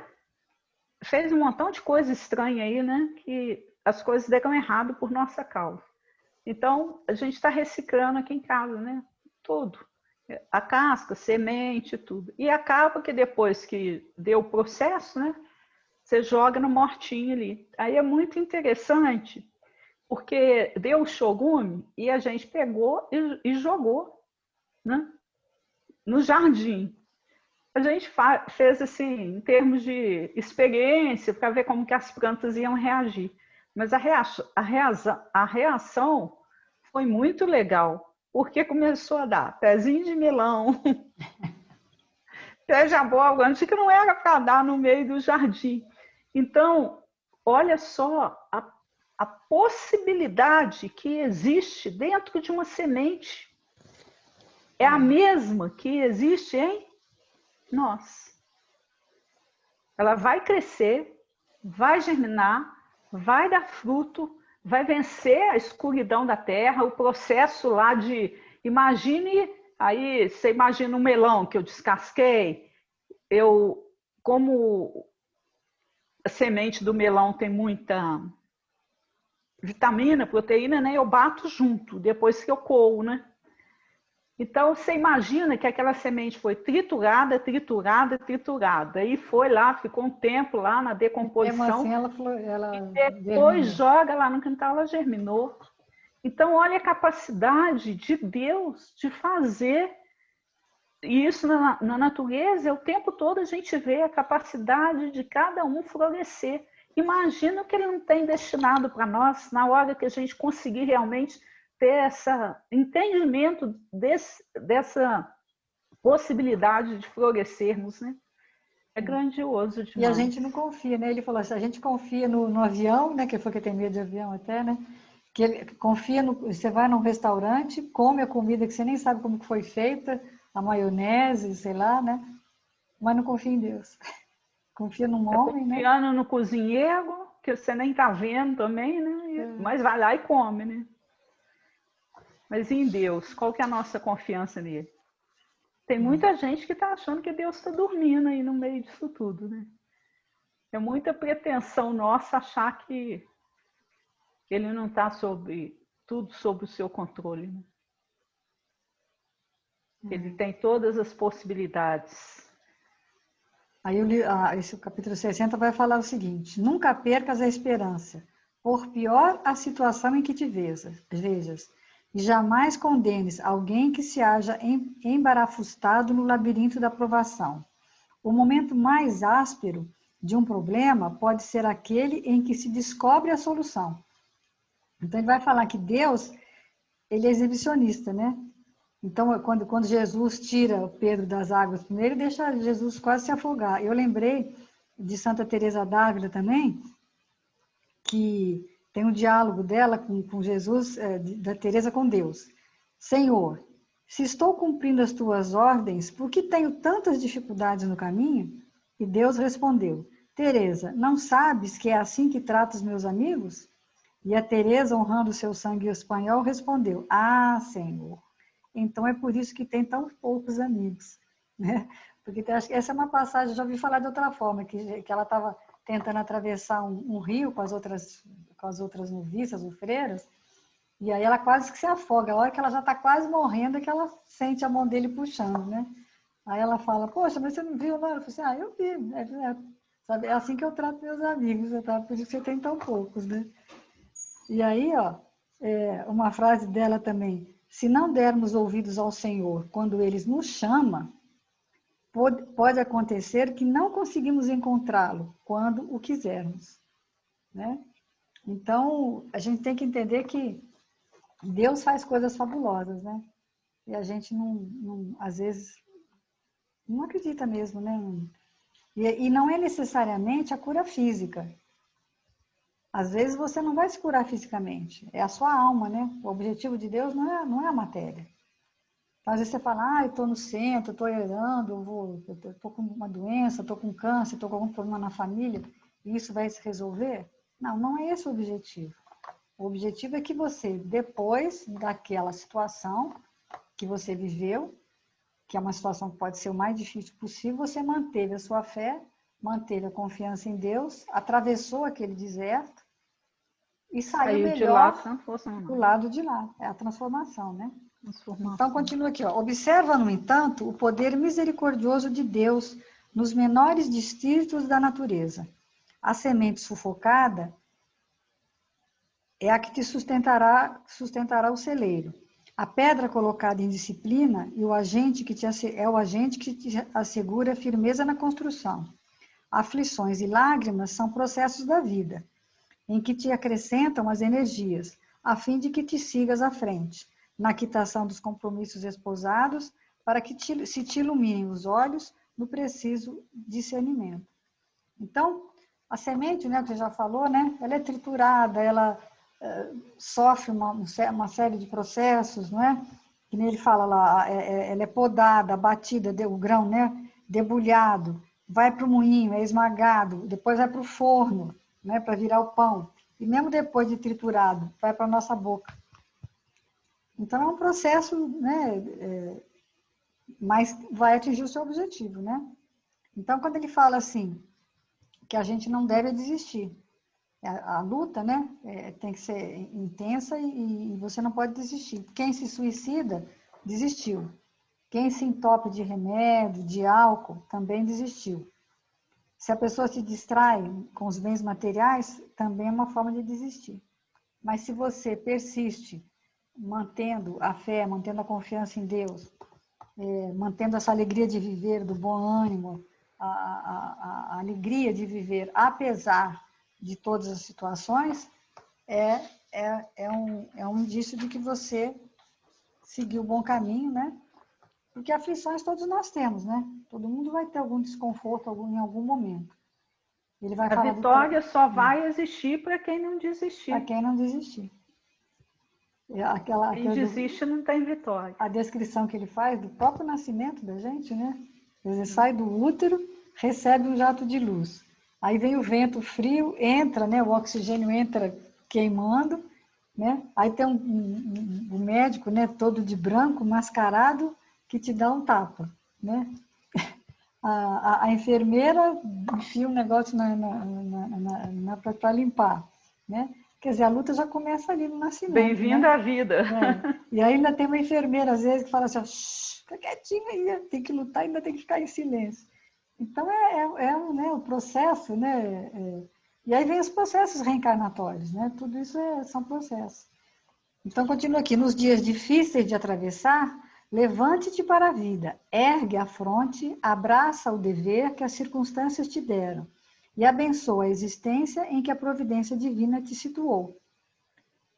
fez um montão de coisa estranha aí, né? Que as coisas deram errado por nossa causa. Então, a gente está reciclando aqui em casa, né? Tudo. A casca, semente, tudo. E acaba que depois que deu o processo, né? Você joga no mortinho ali. Aí é muito interessante, porque deu o chorume e a gente pegou e jogou, né? No jardim. A gente fez assim, em termos de experiência, para ver como que as plantas iam reagir. Mas a reação foi muito legal, porque começou a dar pezinho de melão, pé de abóbora, antes que não era para dar no meio do jardim. Então, olha só a possibilidade que existe dentro de uma semente. É a mesma que existe em nós. Ela vai crescer, vai germinar, vai dar fruto, vai vencer a escuridão da terra, o processo lá de... Imagine, aí você imagina um melão que eu descasquei, como a semente do melão tem muita vitamina, proteína, né? Eu bato junto, depois que eu coo, né? Então, você imagina que aquela semente foi triturada, triturada, triturada. E foi lá, ficou um tempo lá na decomposição. Mesmo assim, ela e depois germinou. joga lá no quintal, ela germinou. Então, olha a capacidade de Deus de fazer isso na natureza. O tempo todo a gente vê a capacidade de cada um florescer. Imagina o que ele não tem destinado para nós na hora que a gente conseguir realmente ter esse entendimento dessa possibilidade de florescermos, né? É grandioso demais. E a gente não confia, né? Ele falou assim, a gente confia no avião, né? Que foi que tem medo de avião até, né? Que ele confia você vai num restaurante, come a comida que você nem sabe como que foi feita, a maionese, sei lá, né? Mas não confia em Deus. Confia num homem, né? Confiando no cozinheiro, que você nem tá vendo também, né? Mas vai lá e come, né? Mas em Deus, qual que é a nossa confiança nele? Tem muita gente que está achando que Deus está dormindo aí no meio disso tudo, né? É muita pretensão nossa achar que ele não está tudo sob o seu controle, né? Ele tem todas as possibilidades. Aí esse capítulo 60 vai falar o seguinte: nunca percas a esperança, por pior a situação em que te vejas, e jamais condenes alguém que se haja embarafustado no labirinto da provação. O momento mais áspero de um problema pode ser aquele em que se descobre a solução. Então ele vai falar que Deus, ele é exibicionista, né? Então, quando Jesus tira Pedro das águas primeiro, ele deixa Jesus quase se afogar. Eu lembrei de Santa Teresa d'Ávila também, que tem um diálogo dela com Jesus, da Teresa com Deus. Senhor, se estou cumprindo as tuas ordens, por que tenho tantas dificuldades no caminho? E Deus respondeu, Teresa, não sabes que é assim que trato os meus amigos? E a Teresa, honrando o seu sangue espanhol, respondeu, ah, Senhor, então é por isso que tem tão poucos amigos, né? Porque essa é uma passagem, já ouvi falar de outra forma, que ela estava tentando atravessar um rio com as outras noviças ou freiras, e aí ela quase que se afoga. A hora que ela já está quase morrendo é que ela sente a mão dele puxando, né? Aí ela fala, poxa, mas você não viu, não? Eu falei assim, eu vi. Sabe? É assim que eu trato meus amigos, tá? Por isso que você tem tão poucos, né? E aí, ó, uma frase dela também: se não dermos ouvidos ao Senhor quando Ele nos chama, pode acontecer que não conseguimos encontrá-lo quando o quisermos, né? Então, a gente tem que entender que Deus faz coisas fabulosas, né? E a gente às vezes, não acredita mesmo, né? E não é necessariamente a cura física. Às vezes você não vai se curar fisicamente, é a sua alma, né? O objetivo de Deus não é a matéria. Então, às vezes você fala, eu estou no centro, estou errando, eu estou com uma doença, estou com câncer, estou com algum problema na família, e isso vai se resolver? Não, não é esse o objetivo. O objetivo é que você, depois daquela situação que você viveu, que é uma situação que pode ser o mais difícil possível, você manteve a sua fé, manteve a confiança em Deus, atravessou aquele deserto e saiu de lá melhor do lado de lá. É a transformação, né? Então, continua aqui. Observa, no entanto, o poder misericordioso de Deus nos menores distritos da natureza. A semente sufocada é a que te sustentará o celeiro. A pedra colocada em disciplina é o agente que te assegura firmeza na construção. Aflições e lágrimas são processos da vida, em que te acrescentam as energias, a fim de que te sigas à frente, na quitação dos compromissos esposados, para que se te iluminem os olhos no preciso discernimento. Então, a semente, né, que você já falou, né, ela é triturada, ela sofre uma série de processos, não é? Que nem ele fala lá, ela é podada, abatida, o grão, né, debulhado, vai para o moinho, é esmagado, depois vai para o forno, né, para virar o pão. E mesmo depois de triturado, vai para a nossa boca. Então, é um processo, né, mas vai atingir o seu objetivo, né? Então, quando ele fala assim, que a gente não deve desistir, a luta, né, tem que ser intensa e você não pode desistir. Quem se suicida, desistiu. Quem se entope de remédio, de álcool, também desistiu. Se a pessoa se distrai com os bens materiais, também é uma forma de desistir. Mas se você persiste, mantendo a fé, mantendo a confiança em Deus, mantendo essa alegria de viver, do bom ânimo, a alegria de viver, apesar de todas as situações, é um indício de que você seguiu o bom caminho, né? Porque aflições todos nós temos, né? Todo mundo vai ter algum desconforto em algum momento. Ele vai falar vitória só vai existir para quem não desistir. Para quem não desistir. Quem desiste não tem vitória. A descrição que ele faz do próprio nascimento da gente, né? Ele sai do útero, recebe um jato de luz. Aí vem o vento frio, entra, né? O oxigênio entra queimando, né? Aí tem um médico, né? Todo de branco, mascarado, que te dá um tapa, né? A enfermeira enfia um negócio para limpar, né? Quer dizer, a luta já começa ali no nascimento. Bem-vinda, né? à vida. E aí ainda tem uma enfermeira, às vezes, que fala assim, fica quietinho aí, tem que lutar, ainda tem que ficar em silêncio. Então, né, o processo, né? E aí vem os processos reencarnatórios, né? Tudo isso são processos. Então, continua aqui. Nos dias difíceis de atravessar, levante-te para a vida, ergue a fronte, abraça o dever que as circunstâncias te deram e abençoa a existência em que a providência divina te situou.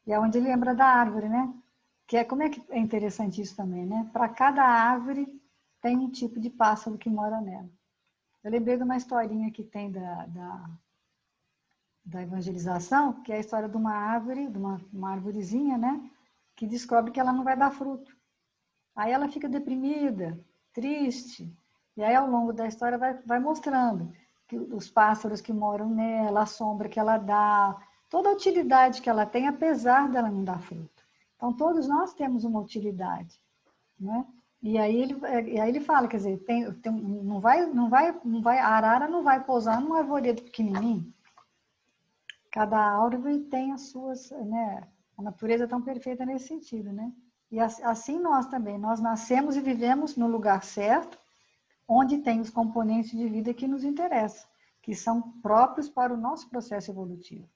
E é onde ele lembra da árvore, né? Como é que é interessante isso também, né? Para cada árvore tem um tipo de pássaro que mora nela. Eu lembrei de uma historinha que tem da evangelização, que é a história de uma árvore, de uma arvorezinha, né? Que descobre que ela não vai dar fruto. Aí ela fica deprimida, triste. E aí, ao longo da história, vai mostrando que os pássaros que moram nela, a sombra que ela dá, toda a utilidade que ela tem, apesar dela não dar fruto. Então, todos nós temos uma utilidade, né? E aí ele fala, quer dizer, a arara não vai pousar num arvoredo pequenininho. Cada árvore tem as suas, né? A natureza é tão perfeita nesse sentido, né? E assim nós também, nós nascemos e vivemos no lugar certo, onde tem os componentes de vida que nos interessam, que são próprios para o nosso processo evolutivo.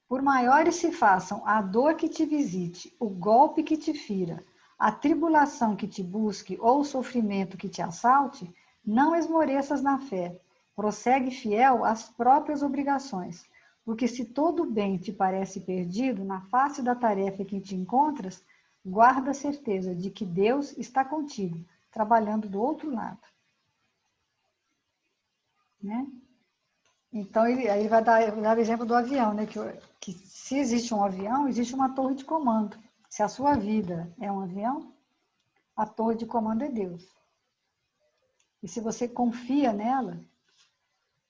Por maiores se façam a dor que te visite, o golpe que te fira, a tribulação que te busque ou o sofrimento que te assalte, não esmoreças na fé. Prossegue fiel às próprias obrigações, porque se todo bem te parece perdido na face da tarefa em que te encontras, guarda a certeza de que Deus está contigo, trabalhando do outro lado. Né? Então, aí vai dar o exemplo do avião, né? Que se existe um avião, existe uma torre de comando. Se a sua vida é um avião, a torre de comando é Deus. E se você confia nela,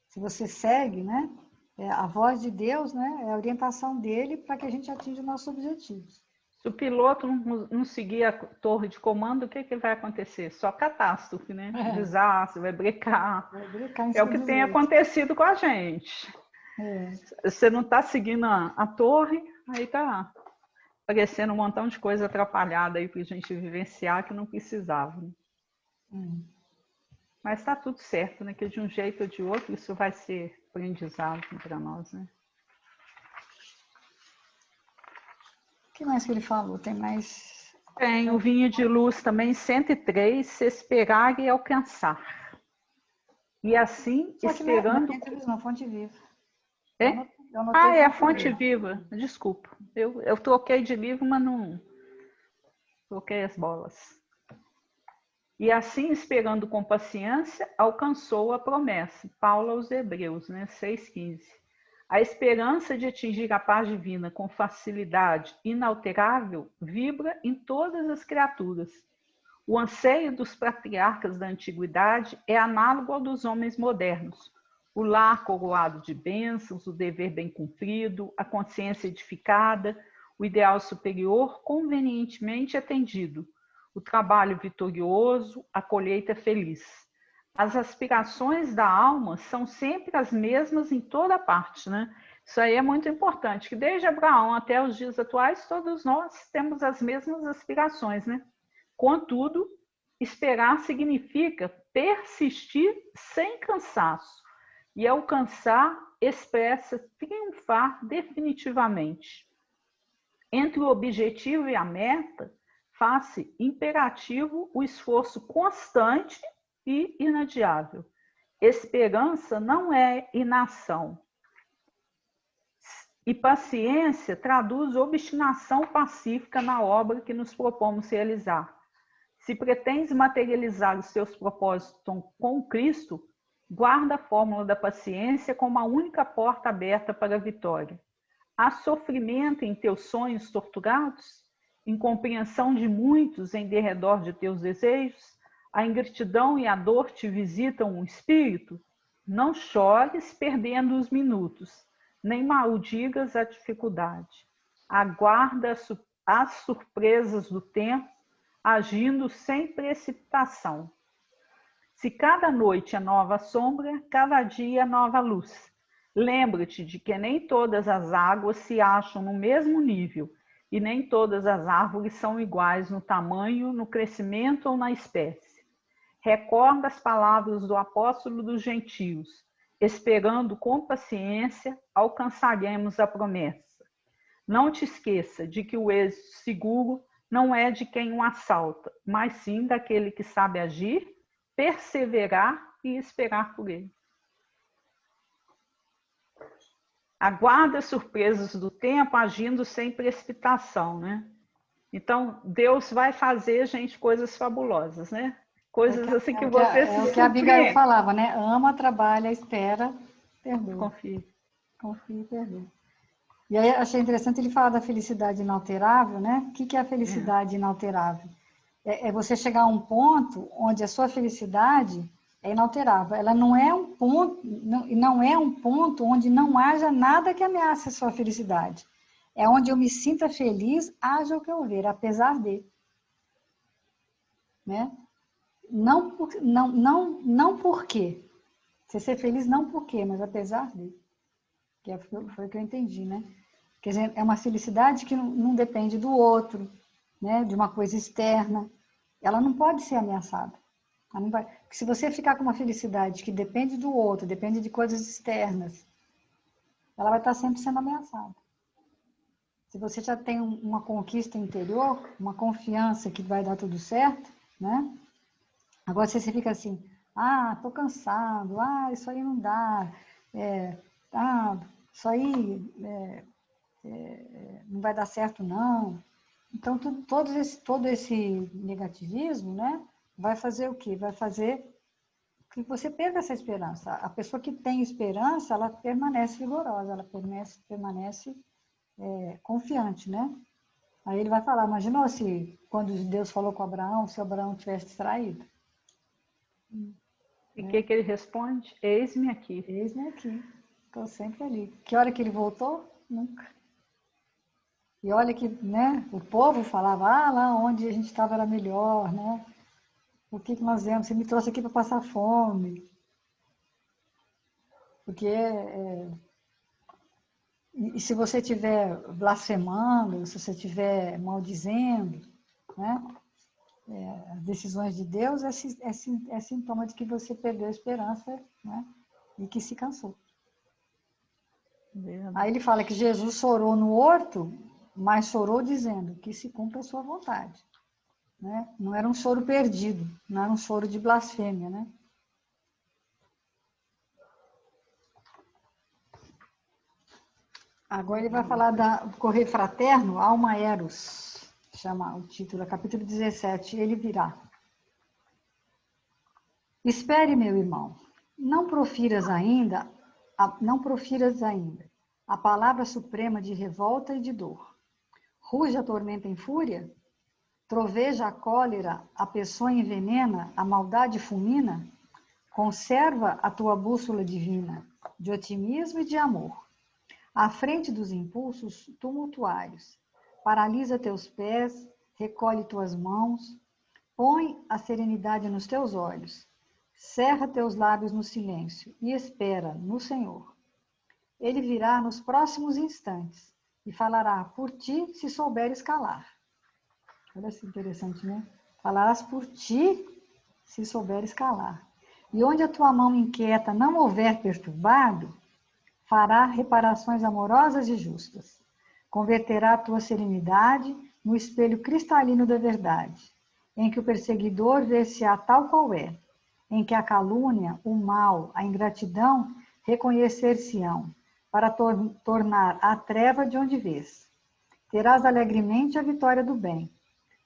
se você segue, né? A voz de Deus, né? É a orientação dele para que a gente atinja os nossos objetivos. Se o piloto não seguir a torre de comando, o que vai acontecer? Só catástrofe, né? Desastre, vai brecar. Vai brecar em É o cima que dos tem outros. acontecido com a gente. Você não está seguindo a torre, aí está aparecendo um montão de coisa atrapalhada aí para a gente vivenciar que não precisava. Né? Mas está tudo certo, né? Que de um jeito ou de outro isso vai ser aprendizado para nós, né? O que mais que ele falou? Tem mais... Tem o vinho de luz também, 103, se esperar e alcançar. E assim, Só esperando... que não, Fonte Viva. É? É a Fonte Viva. Desculpa. Eu troquei de livro, mas não... Troquei as bolas. E assim, esperando com paciência, alcançou a promessa. Paulo aos Hebreus, né? 6,15. A esperança de atingir a paz divina com facilidade inalterável vibra em todas as criaturas. O anseio dos patriarcas da antiguidade é análogo ao dos homens modernos. O lar coroado de bênçãos, o dever bem cumprido, a consciência edificada, o ideal superior convenientemente atendido, o trabalho vitorioso, a colheita feliz. As aspirações da alma são sempre as mesmas em toda parte, né? Isso aí é muito importante, que desde Abraão até os dias atuais, todos nós temos as mesmas aspirações, né? Contudo, esperar significa persistir sem cansaço, e alcançar expressa triunfar definitivamente. Entre o objetivo e a meta, faz-se imperativo o esforço constante e inadiável. Esperança não é inação. E paciência traduz obstinação pacífica na obra que nos propomos realizar. Se pretendes materializar os seus propósitos com Cristo, guarda a fórmula da paciência como a única porta aberta para a vitória. Há sofrimento em teus sonhos torturados? Incompreensão de muitos em derredor de teus desejos? A ingratidão e a dor te visitam o espírito? Não chores perdendo os minutos, nem maldigas a dificuldade. Aguarda as surpresas do tempo, agindo sem precipitação. Se cada noite é nova sombra, cada dia é nova luz. Lembra-te de que nem todas as águas se acham no mesmo nível, e nem todas as árvores são iguais no tamanho, no crescimento ou na espécie. Recorda as palavras do apóstolo dos gentios. Esperando com paciência, alcançaremos a promessa. Não te esqueça de que o êxito seguro não é de quem o assalta, mas sim daquele que sabe agir, perseverar e esperar por ele. Aguarda as surpresas do tempo, agindo sem precipitação, né? Então, Deus vai fazer, gente, coisas fabulosas, né? Coisas assim que você se surpreende. É o que a Abigail falava, né? Ama, trabalha, espera, perdoa. Confia e perdoa. E aí achei interessante ele falar da felicidade inalterável, né? O que é a felicidade inalterável? É você chegar a um ponto onde a sua felicidade é inalterável. Ela não é um ponto, não é um ponto onde não haja nada que ameace a sua felicidade. É onde eu me sinta feliz, haja o que eu ver, apesar de. Né? Não por quê. Você ser feliz não por quê, mas apesar de. Que foi o que eu entendi, né? Quer dizer, é uma felicidade que não depende do outro, né? De uma coisa externa. Ela não pode ser ameaçada. Porque se você ficar com uma felicidade que depende do outro, depende de coisas externas, ela vai estar sempre sendo ameaçada. Se você já tem uma conquista interior, uma confiança que vai dar tudo certo, né? Agora você fica assim, tô cansado, isso aí não dá, isso aí não vai dar certo não. Então, todo esse negativismo, né, vai fazer o quê? Vai fazer que você perca essa esperança. A pessoa que tem esperança, ela permanece vigorosa, ela permanece confiante, né? Aí ele vai falar, imaginou se quando Deus falou com Abraão, se Abraão tivesse distraído? E o que ele responde? Eis-me aqui. Eis-me aqui, estou sempre ali. Que hora que ele voltou? Nunca. E olha que, né, o povo falava, lá onde a gente estava era melhor, né? O que nós viemos? Você me trouxe aqui para passar fome. Porque, e se você estiver blasfemando, se você estiver maldizendo, né? As decisões de Deus é sintoma de que você perdeu a esperança, né? E que se cansou. Aí ele fala que Jesus chorou no horto, mas chorou dizendo que se cumpra a sua vontade. Né? Não era um choro perdido, não era um choro de blasfêmia, né? Agora ele vai falar do correio fraterno, Alma Eros, chama o título, capítulo 17, ele virá. Espere, meu irmão, não profiras ainda a palavra suprema de revolta e de dor. Ruge a tormenta em fúria? Troveja a cólera, a peçonha envenena, a maldade fulmina? Conserva a tua bússola divina, de otimismo e de amor. À frente dos impulsos tumultuários, paralisa teus pés, recolhe tuas mãos, põe a serenidade nos teus olhos, cerra teus lábios no silêncio e espera no Senhor. Ele virá nos próximos instantes e falará por ti se souberes calar. Olha que interessante, né? Falarás por ti se souberes calar. E onde a tua mão inquieta não houver perturbado, fará reparações amorosas e justas. Converterá a tua serenidade no espelho cristalino da verdade, em que o perseguidor vê-se-á tal qual é, em que a calúnia, o mal, a ingratidão reconhecer-se-ão, para tornar a treva de onde vês. Terás alegremente a vitória do bem.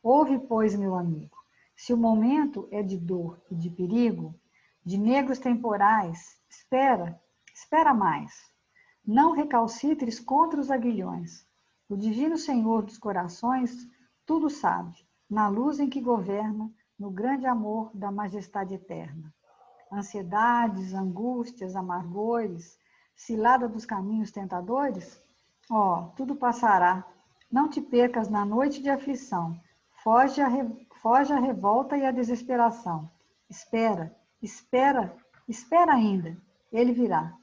Ouve, pois, meu amigo, se o momento é de dor e de perigo, de negros temporais, espera mais. Não recalcitres contra os aguilhões. O divino Senhor dos corações tudo sabe, na luz em que governa, no grande amor da majestade eterna. Ansiedades, angústias, amargores, cilada dos caminhos tentadores? Tudo passará. Não te percas na noite de aflição. Foge a revolta e a desesperação. Espera ainda. Ele virá.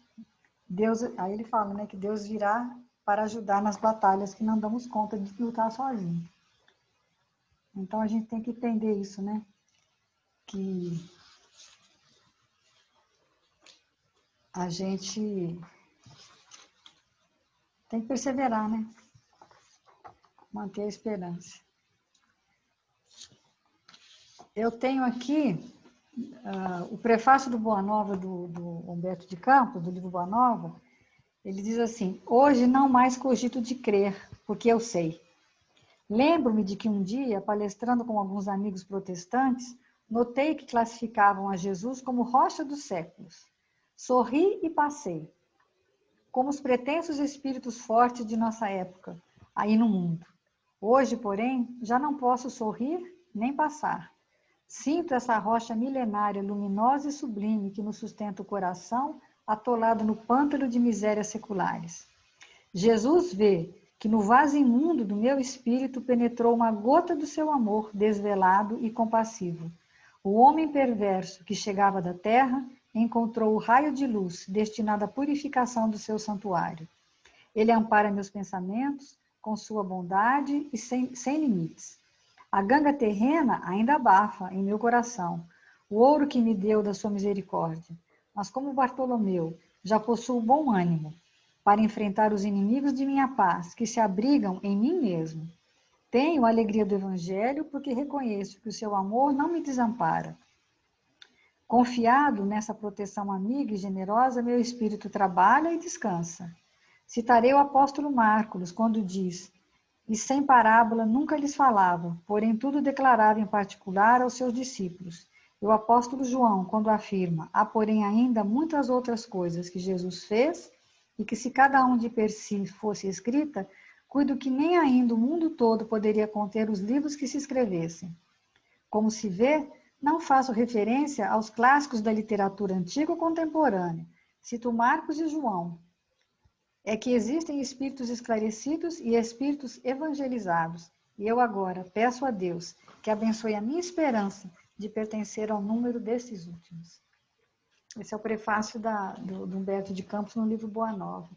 Deus, aí ele fala, né, que Deus virá para ajudar nas batalhas que não damos conta de lutar sozinho. Então a gente tem que entender isso, né? Que a gente tem que perseverar, né? Manter a esperança. Eu tenho aqui o prefácio do Boa Nova, do Humberto de Campos, do livro Boa Nova. Ele diz assim: hoje não mais cogito de crer, porque eu sei. Lembro-me de que um dia, palestrando com alguns amigos protestantes, notei que classificavam a Jesus como rocha dos séculos. Sorri e passei, como os pretensos espíritos fortes de nossa época, aí no mundo. Hoje, porém, já não posso sorrir nem passar. Sinto essa rocha milenária, luminosa e sublime que nos sustenta o coração, atolado no pântano de misérias seculares. Jesus vê que no vaso imundo do meu espírito penetrou uma gota do seu amor desvelado e compassivo. O homem perverso que chegava da terra encontrou o raio de luz destinado à purificação do seu santuário. Ele ampara meus pensamentos com sua bondade e sem limites. A ganga terrena ainda abafa em meu coração o ouro que me deu da sua misericórdia. Mas como Bartolomeu já possuo bom ânimo, para enfrentar os inimigos de minha paz, que se abrigam em mim mesmo. Tenho a alegria do Evangelho, porque reconheço que o seu amor não me desampara. Confiado nessa proteção amiga e generosa, meu espírito trabalha e descansa. Citarei o apóstolo Marcos, quando diz: e sem parábola nunca lhes falava, porém tudo declarava em particular aos seus discípulos. E o apóstolo João, quando afirma: há porém ainda muitas outras coisas que Jesus fez, e que se cada um de per si fosse escrita, cuido que nem ainda o mundo todo poderia conter os livros que se escrevessem. Como se vê, não faço referência aos clássicos da literatura antiga ou contemporânea. Cito Marcos e João. É que existem espíritos esclarecidos e espíritos evangelizados. E eu agora peço a Deus que abençoe a minha esperança de pertencer ao número desses últimos. Esse é o prefácio do Humberto de Campos no livro Boa Nova.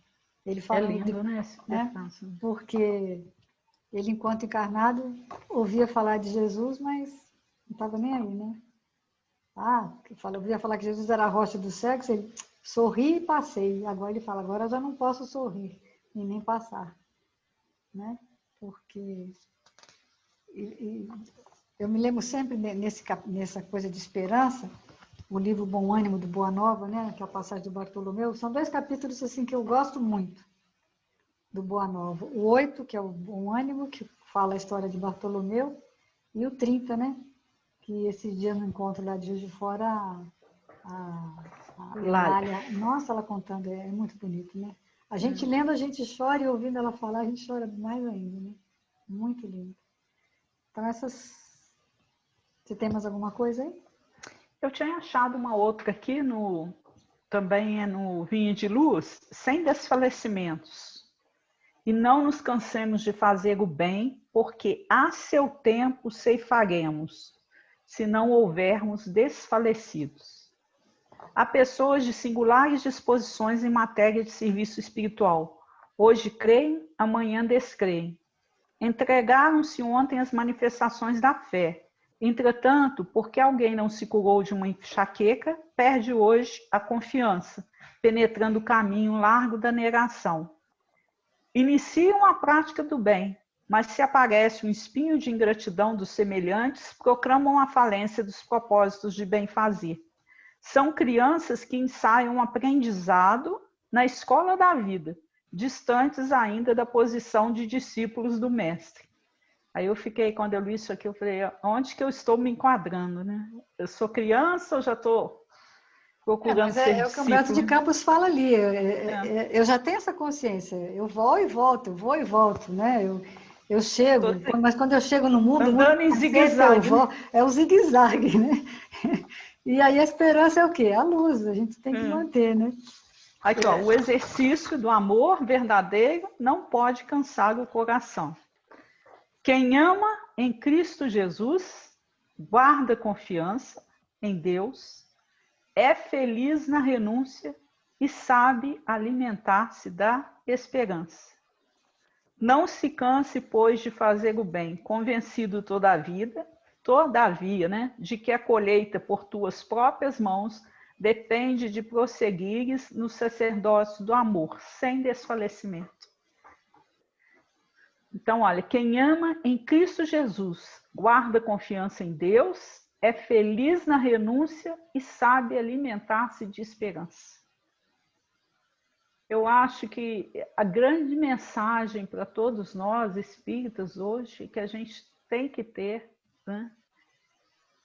Ele fala, é lindo, né, esse prefácio? Né? Porque ele, enquanto encarnado, ouvia falar de Jesus, mas não estava nem aí, né? Ouvia falar que Jesus era a rocha do sexo, ele sorri e passei. Agora ele fala, agora eu já não posso sorrir e nem passar, né? Porque eu me lembro sempre nessa coisa de esperança, o livro Bom Ânimo do Boa Nova, né? Que é a passagem do Bartolomeu, são 2 capítulos assim que eu gosto muito do Boa Nova. O 8, que é o Bom Ânimo, que fala a história de Bartolomeu, e o 30, né? Que esse dia no encontro lá de Juiz de Fora, a Lália, nossa, ela contando, é muito bonito, né? A gente lendo, a gente chora, e ouvindo ela falar, a gente chora mais ainda, né? Muito lindo. Então, você tem mais alguma coisa aí? Eu tinha achado uma outra aqui, também é no Vinho de Luz, sem desfalecimentos. E não nos cansemos de fazer o bem, porque a seu tempo ceifaremos, se não houvermos desfalecidos. Há pessoas de singulares disposições em matéria de serviço espiritual. Hoje creem, amanhã descreem. Entregaram-se ontem às manifestações da fé. Entretanto, porque alguém não se curou de uma enxaqueca, perde hoje a confiança, penetrando o caminho largo da negação. Iniciam a prática do bem, mas se aparece um espinho de ingratidão dos semelhantes, proclamam a falência dos propósitos de bem-fazer. São crianças que ensaiam um aprendizado na escola da vida, distantes ainda da posição de discípulos do mestre. Aí eu fiquei, quando eu li isso aqui, eu falei, onde que eu estou me enquadrando, né? Eu sou criança ou já estou procurando ser discípulo? É o que o Humberto de Campos fala ali, eu já tenho essa consciência, eu vou e volto, né? Eu chego, mas quando eu chego no mundo... Andando em zigue-zague. É o zigue-zague, né? E aí a esperança é o quê? A luz, a gente tem que manter, né? Aqui, ó, o exercício do amor verdadeiro não pode cansar o coração. Quem ama em Cristo Jesus, guarda confiança em Deus, é feliz na renúncia e sabe alimentar-se da esperança. Não se canse, pois, de fazer o bem, convencido todavia, né, de que a colheita por tuas próprias mãos depende de prosseguires no sacerdócio do amor, sem desfalecimento. Então, olha, quem ama em Cristo Jesus, guarda confiança em Deus, é feliz na renúncia e sabe alimentar-se de esperança. Eu acho que a grande mensagem para todos nós, espíritas, hoje, que a gente tem que ter, né,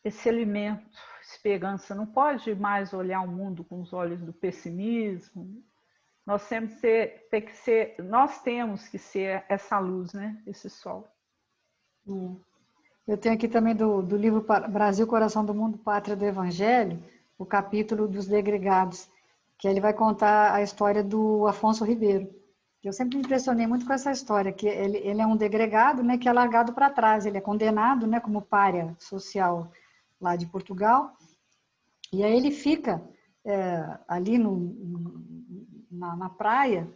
esse alimento, esperança. Não pode mais olhar o mundo com os olhos do pessimismo. Nós temos que ser essa luz, né? Esse sol. Eu tenho aqui também do livro Brasil, Coração do Mundo, Pátria do Evangelho, o capítulo dos degregados, que ele vai contar a história do Afonso Ribeiro. Eu sempre me impressionei muito com essa história, que ele é um degregado, né, que é largado para trás, ele é condenado, né, como pária social lá de Portugal, e aí ele fica ali na praia,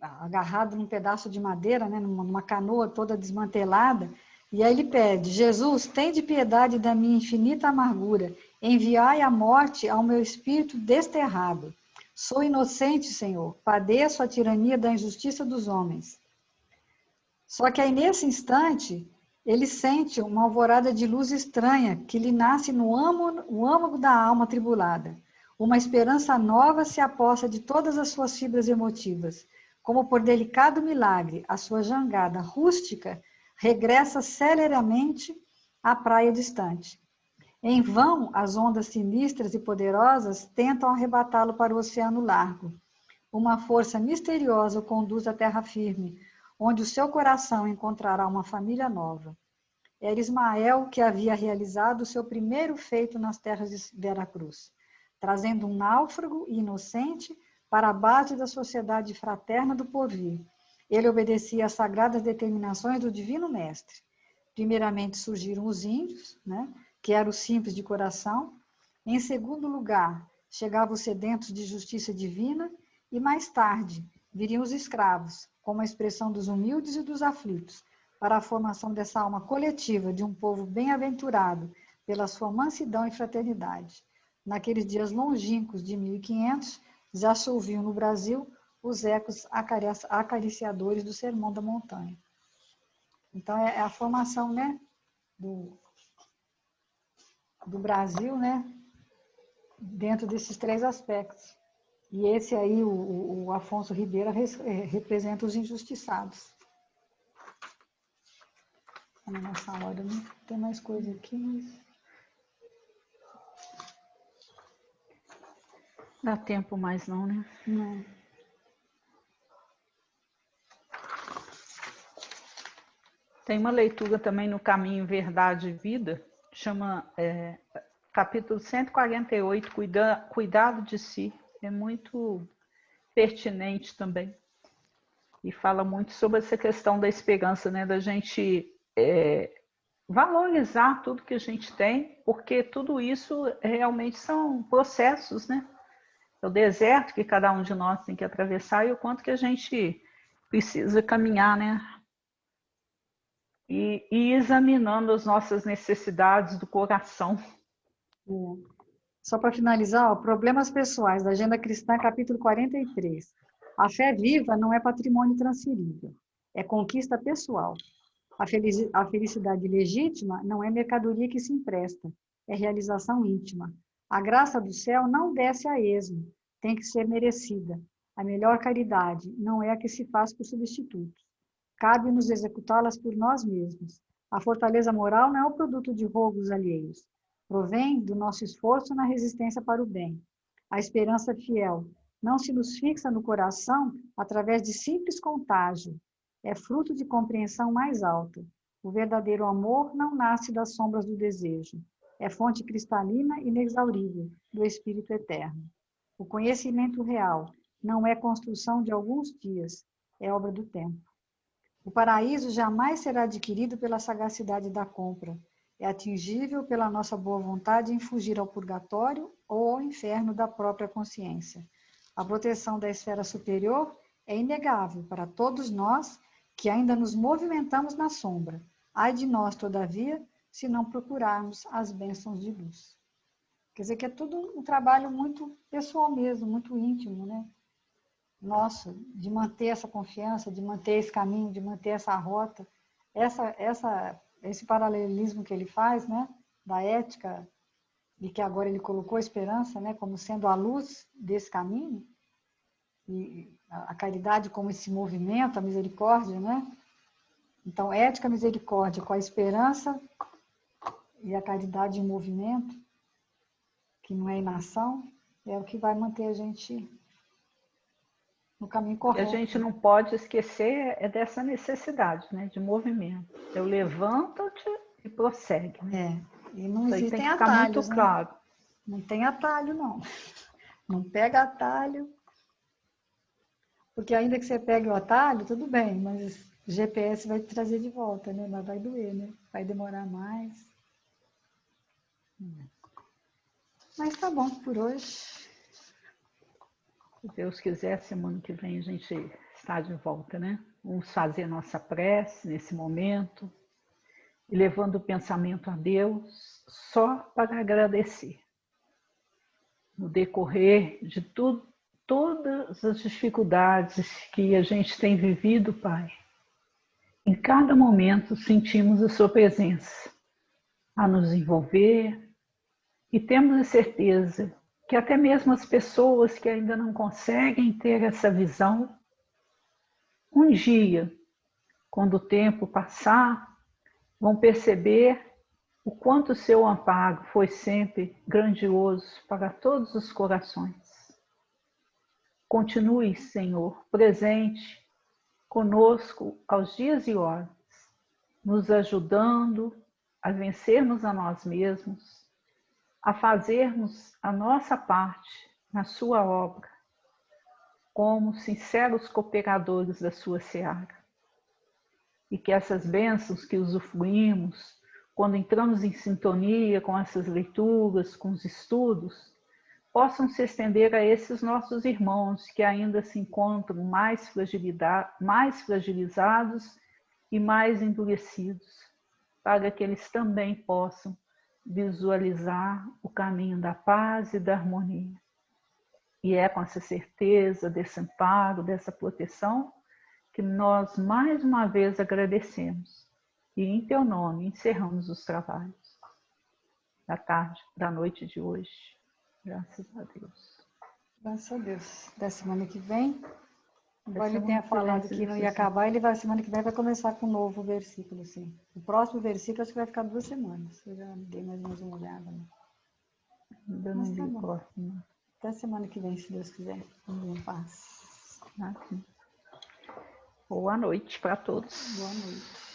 agarrado num pedaço de madeira, né, numa canoa toda desmantelada, e aí ele pede: Jesus, tende piedade da minha infinita amargura, enviai a morte ao meu espírito desterrado. Sou inocente, Senhor, padeço a tirania da injustiça dos homens. Só que aí, nesse instante, ele sente uma alvorada de luz estranha que lhe nasce no âmago da alma atribulada. Uma esperança nova se aposta de todas as suas fibras emotivas. Como por delicado milagre, a sua jangada rústica regressa celeramente à praia distante. Em vão, as ondas sinistras e poderosas tentam arrebatá-lo para o oceano largo. Uma força misteriosa o conduz à terra firme, onde o seu coração encontrará uma família nova. Era Ismael que havia realizado o seu primeiro feito nas terras de Veracruz, trazendo um náufrago inocente para a base da sociedade fraterna do porvir. Ele obedecia às sagradas determinações do Divino Mestre. Primeiramente surgiram os índios, né, que eram simples de coração. Em segundo lugar, chegavam os sedentos de justiça divina e mais tarde viriam os escravos, como a expressão dos humildes e dos aflitos, para a formação dessa alma coletiva de um povo bem-aventurado pela sua mansidão e fraternidade. Naqueles dias longínquos de 1500, já se ouviam no Brasil os ecos acariciadores do Sermão da Montanha. Então, é a formação, né, do Brasil, né, dentro desses três aspectos. E esse aí, o Afonso Ribeiro, representa os injustiçados. Nessa hora não tem mais coisa aqui, mas... Dá tempo mais não, né? Não. Tem uma leitura também no Caminho, Verdade e Vida, chama capítulo 148, Cuidado de Si. É muito pertinente também. E fala muito sobre essa questão da esperança, né? Da gente valorizar tudo que a gente tem, porque tudo isso realmente são processos, né? É o deserto que cada um de nós tem que atravessar e o quanto que a gente precisa caminhar, né? E examinando as nossas necessidades do coração. Só para finalizar, ó, Problemas Pessoais, da Agenda Cristã, capítulo 43. A fé viva não é patrimônio transferível, é conquista pessoal. A felicidade legítima não é mercadoria que se empresta, é realização íntima. A graça do céu não desce a esmo, tem que ser merecida. A melhor caridade não é a que se faz por substitutos. Cabe-nos executá-las por nós mesmos. A fortaleza moral não é o produto de rogos alheios. Provém do nosso esforço na resistência para o bem. A esperança fiel não se nos fixa no coração através de simples contágio. É fruto de compreensão mais alta. O verdadeiro amor não nasce das sombras do desejo. É fonte cristalina e inexaurível do Espírito Eterno. O conhecimento real não é construção de alguns dias, é obra do tempo. O paraíso jamais será adquirido pela sagacidade da compra. É atingível pela nossa boa vontade em fugir ao purgatório ou ao inferno da própria consciência. A proteção da esfera superior é inegável para todos nós que ainda nos movimentamos na sombra. Ai de nós, todavia, se não procurarmos as bênçãos de luz. Quer dizer que é tudo um trabalho muito pessoal mesmo, muito íntimo, né? Nossa, de manter essa confiança, de manter esse caminho, de manter essa rota, esse paralelismo que ele faz, né, da ética, e que agora ele colocou a esperança, né, como sendo a luz desse caminho, e a caridade como esse movimento, a misericórdia, né? Então, ética, misericórdia, com a esperança e a caridade em movimento, que não é inação, é o que vai manter a gente no caminho correto. E a gente não pode esquecer dessa necessidade, né, de movimento. Eu levanto-te e prossegue. Né? E não isso aí existem tem que ficar atalhos, muito né? claro. Não tem atalho, não. Não pega atalho. Porque ainda que você pegue o atalho, tudo bem, mas o GPS vai te trazer de volta, né? Mas vai doer, né? Vai demorar mais. Mas tá bom por hoje. Se Deus quiser, semana que vem a gente está de volta, né? Vamos fazer nossa prece nesse momento e levando o pensamento a Deus só para agradecer. No decorrer de tudo todas as dificuldades que a gente tem vivido, Pai, em cada momento sentimos a Sua presença a nos envolver e temos a certeza que até mesmo as pessoas que ainda não conseguem ter essa visão, um dia, quando o tempo passar, vão perceber o quanto o Seu amparo foi sempre grandioso para todos os corações. Continue, Senhor, presente conosco aos dias e horas, nos ajudando a vencermos a nós mesmos, a fazermos a nossa parte na sua obra, como sinceros cooperadores da sua seara. E que essas bênçãos que usufruímos, quando entramos em sintonia com essas leituras, com os estudos, possam se estender a esses nossos irmãos que ainda se encontram mais fragilizados e mais endurecidos, para que eles também possam visualizar o caminho da paz e da harmonia. E é com essa certeza, desse amparo, dessa proteção, que nós mais uma vez agradecemos e em Teu nome encerramos os trabalhos da tarde, da noite de hoje. Graças a Deus. Graças a Deus. Da semana que vem, embora ele tenha falado que não ia acabar, ele vai, semana que vem vai começar com um novo versículo, sim. O próximo versículo acho que vai ficar 2 semanas. Eu já dei mais ou menos uma olhada. Né? Ainda não vi o próximo. Até semana que vem, se Deus quiser. Vamos em paz. Boa noite para todos. Boa noite.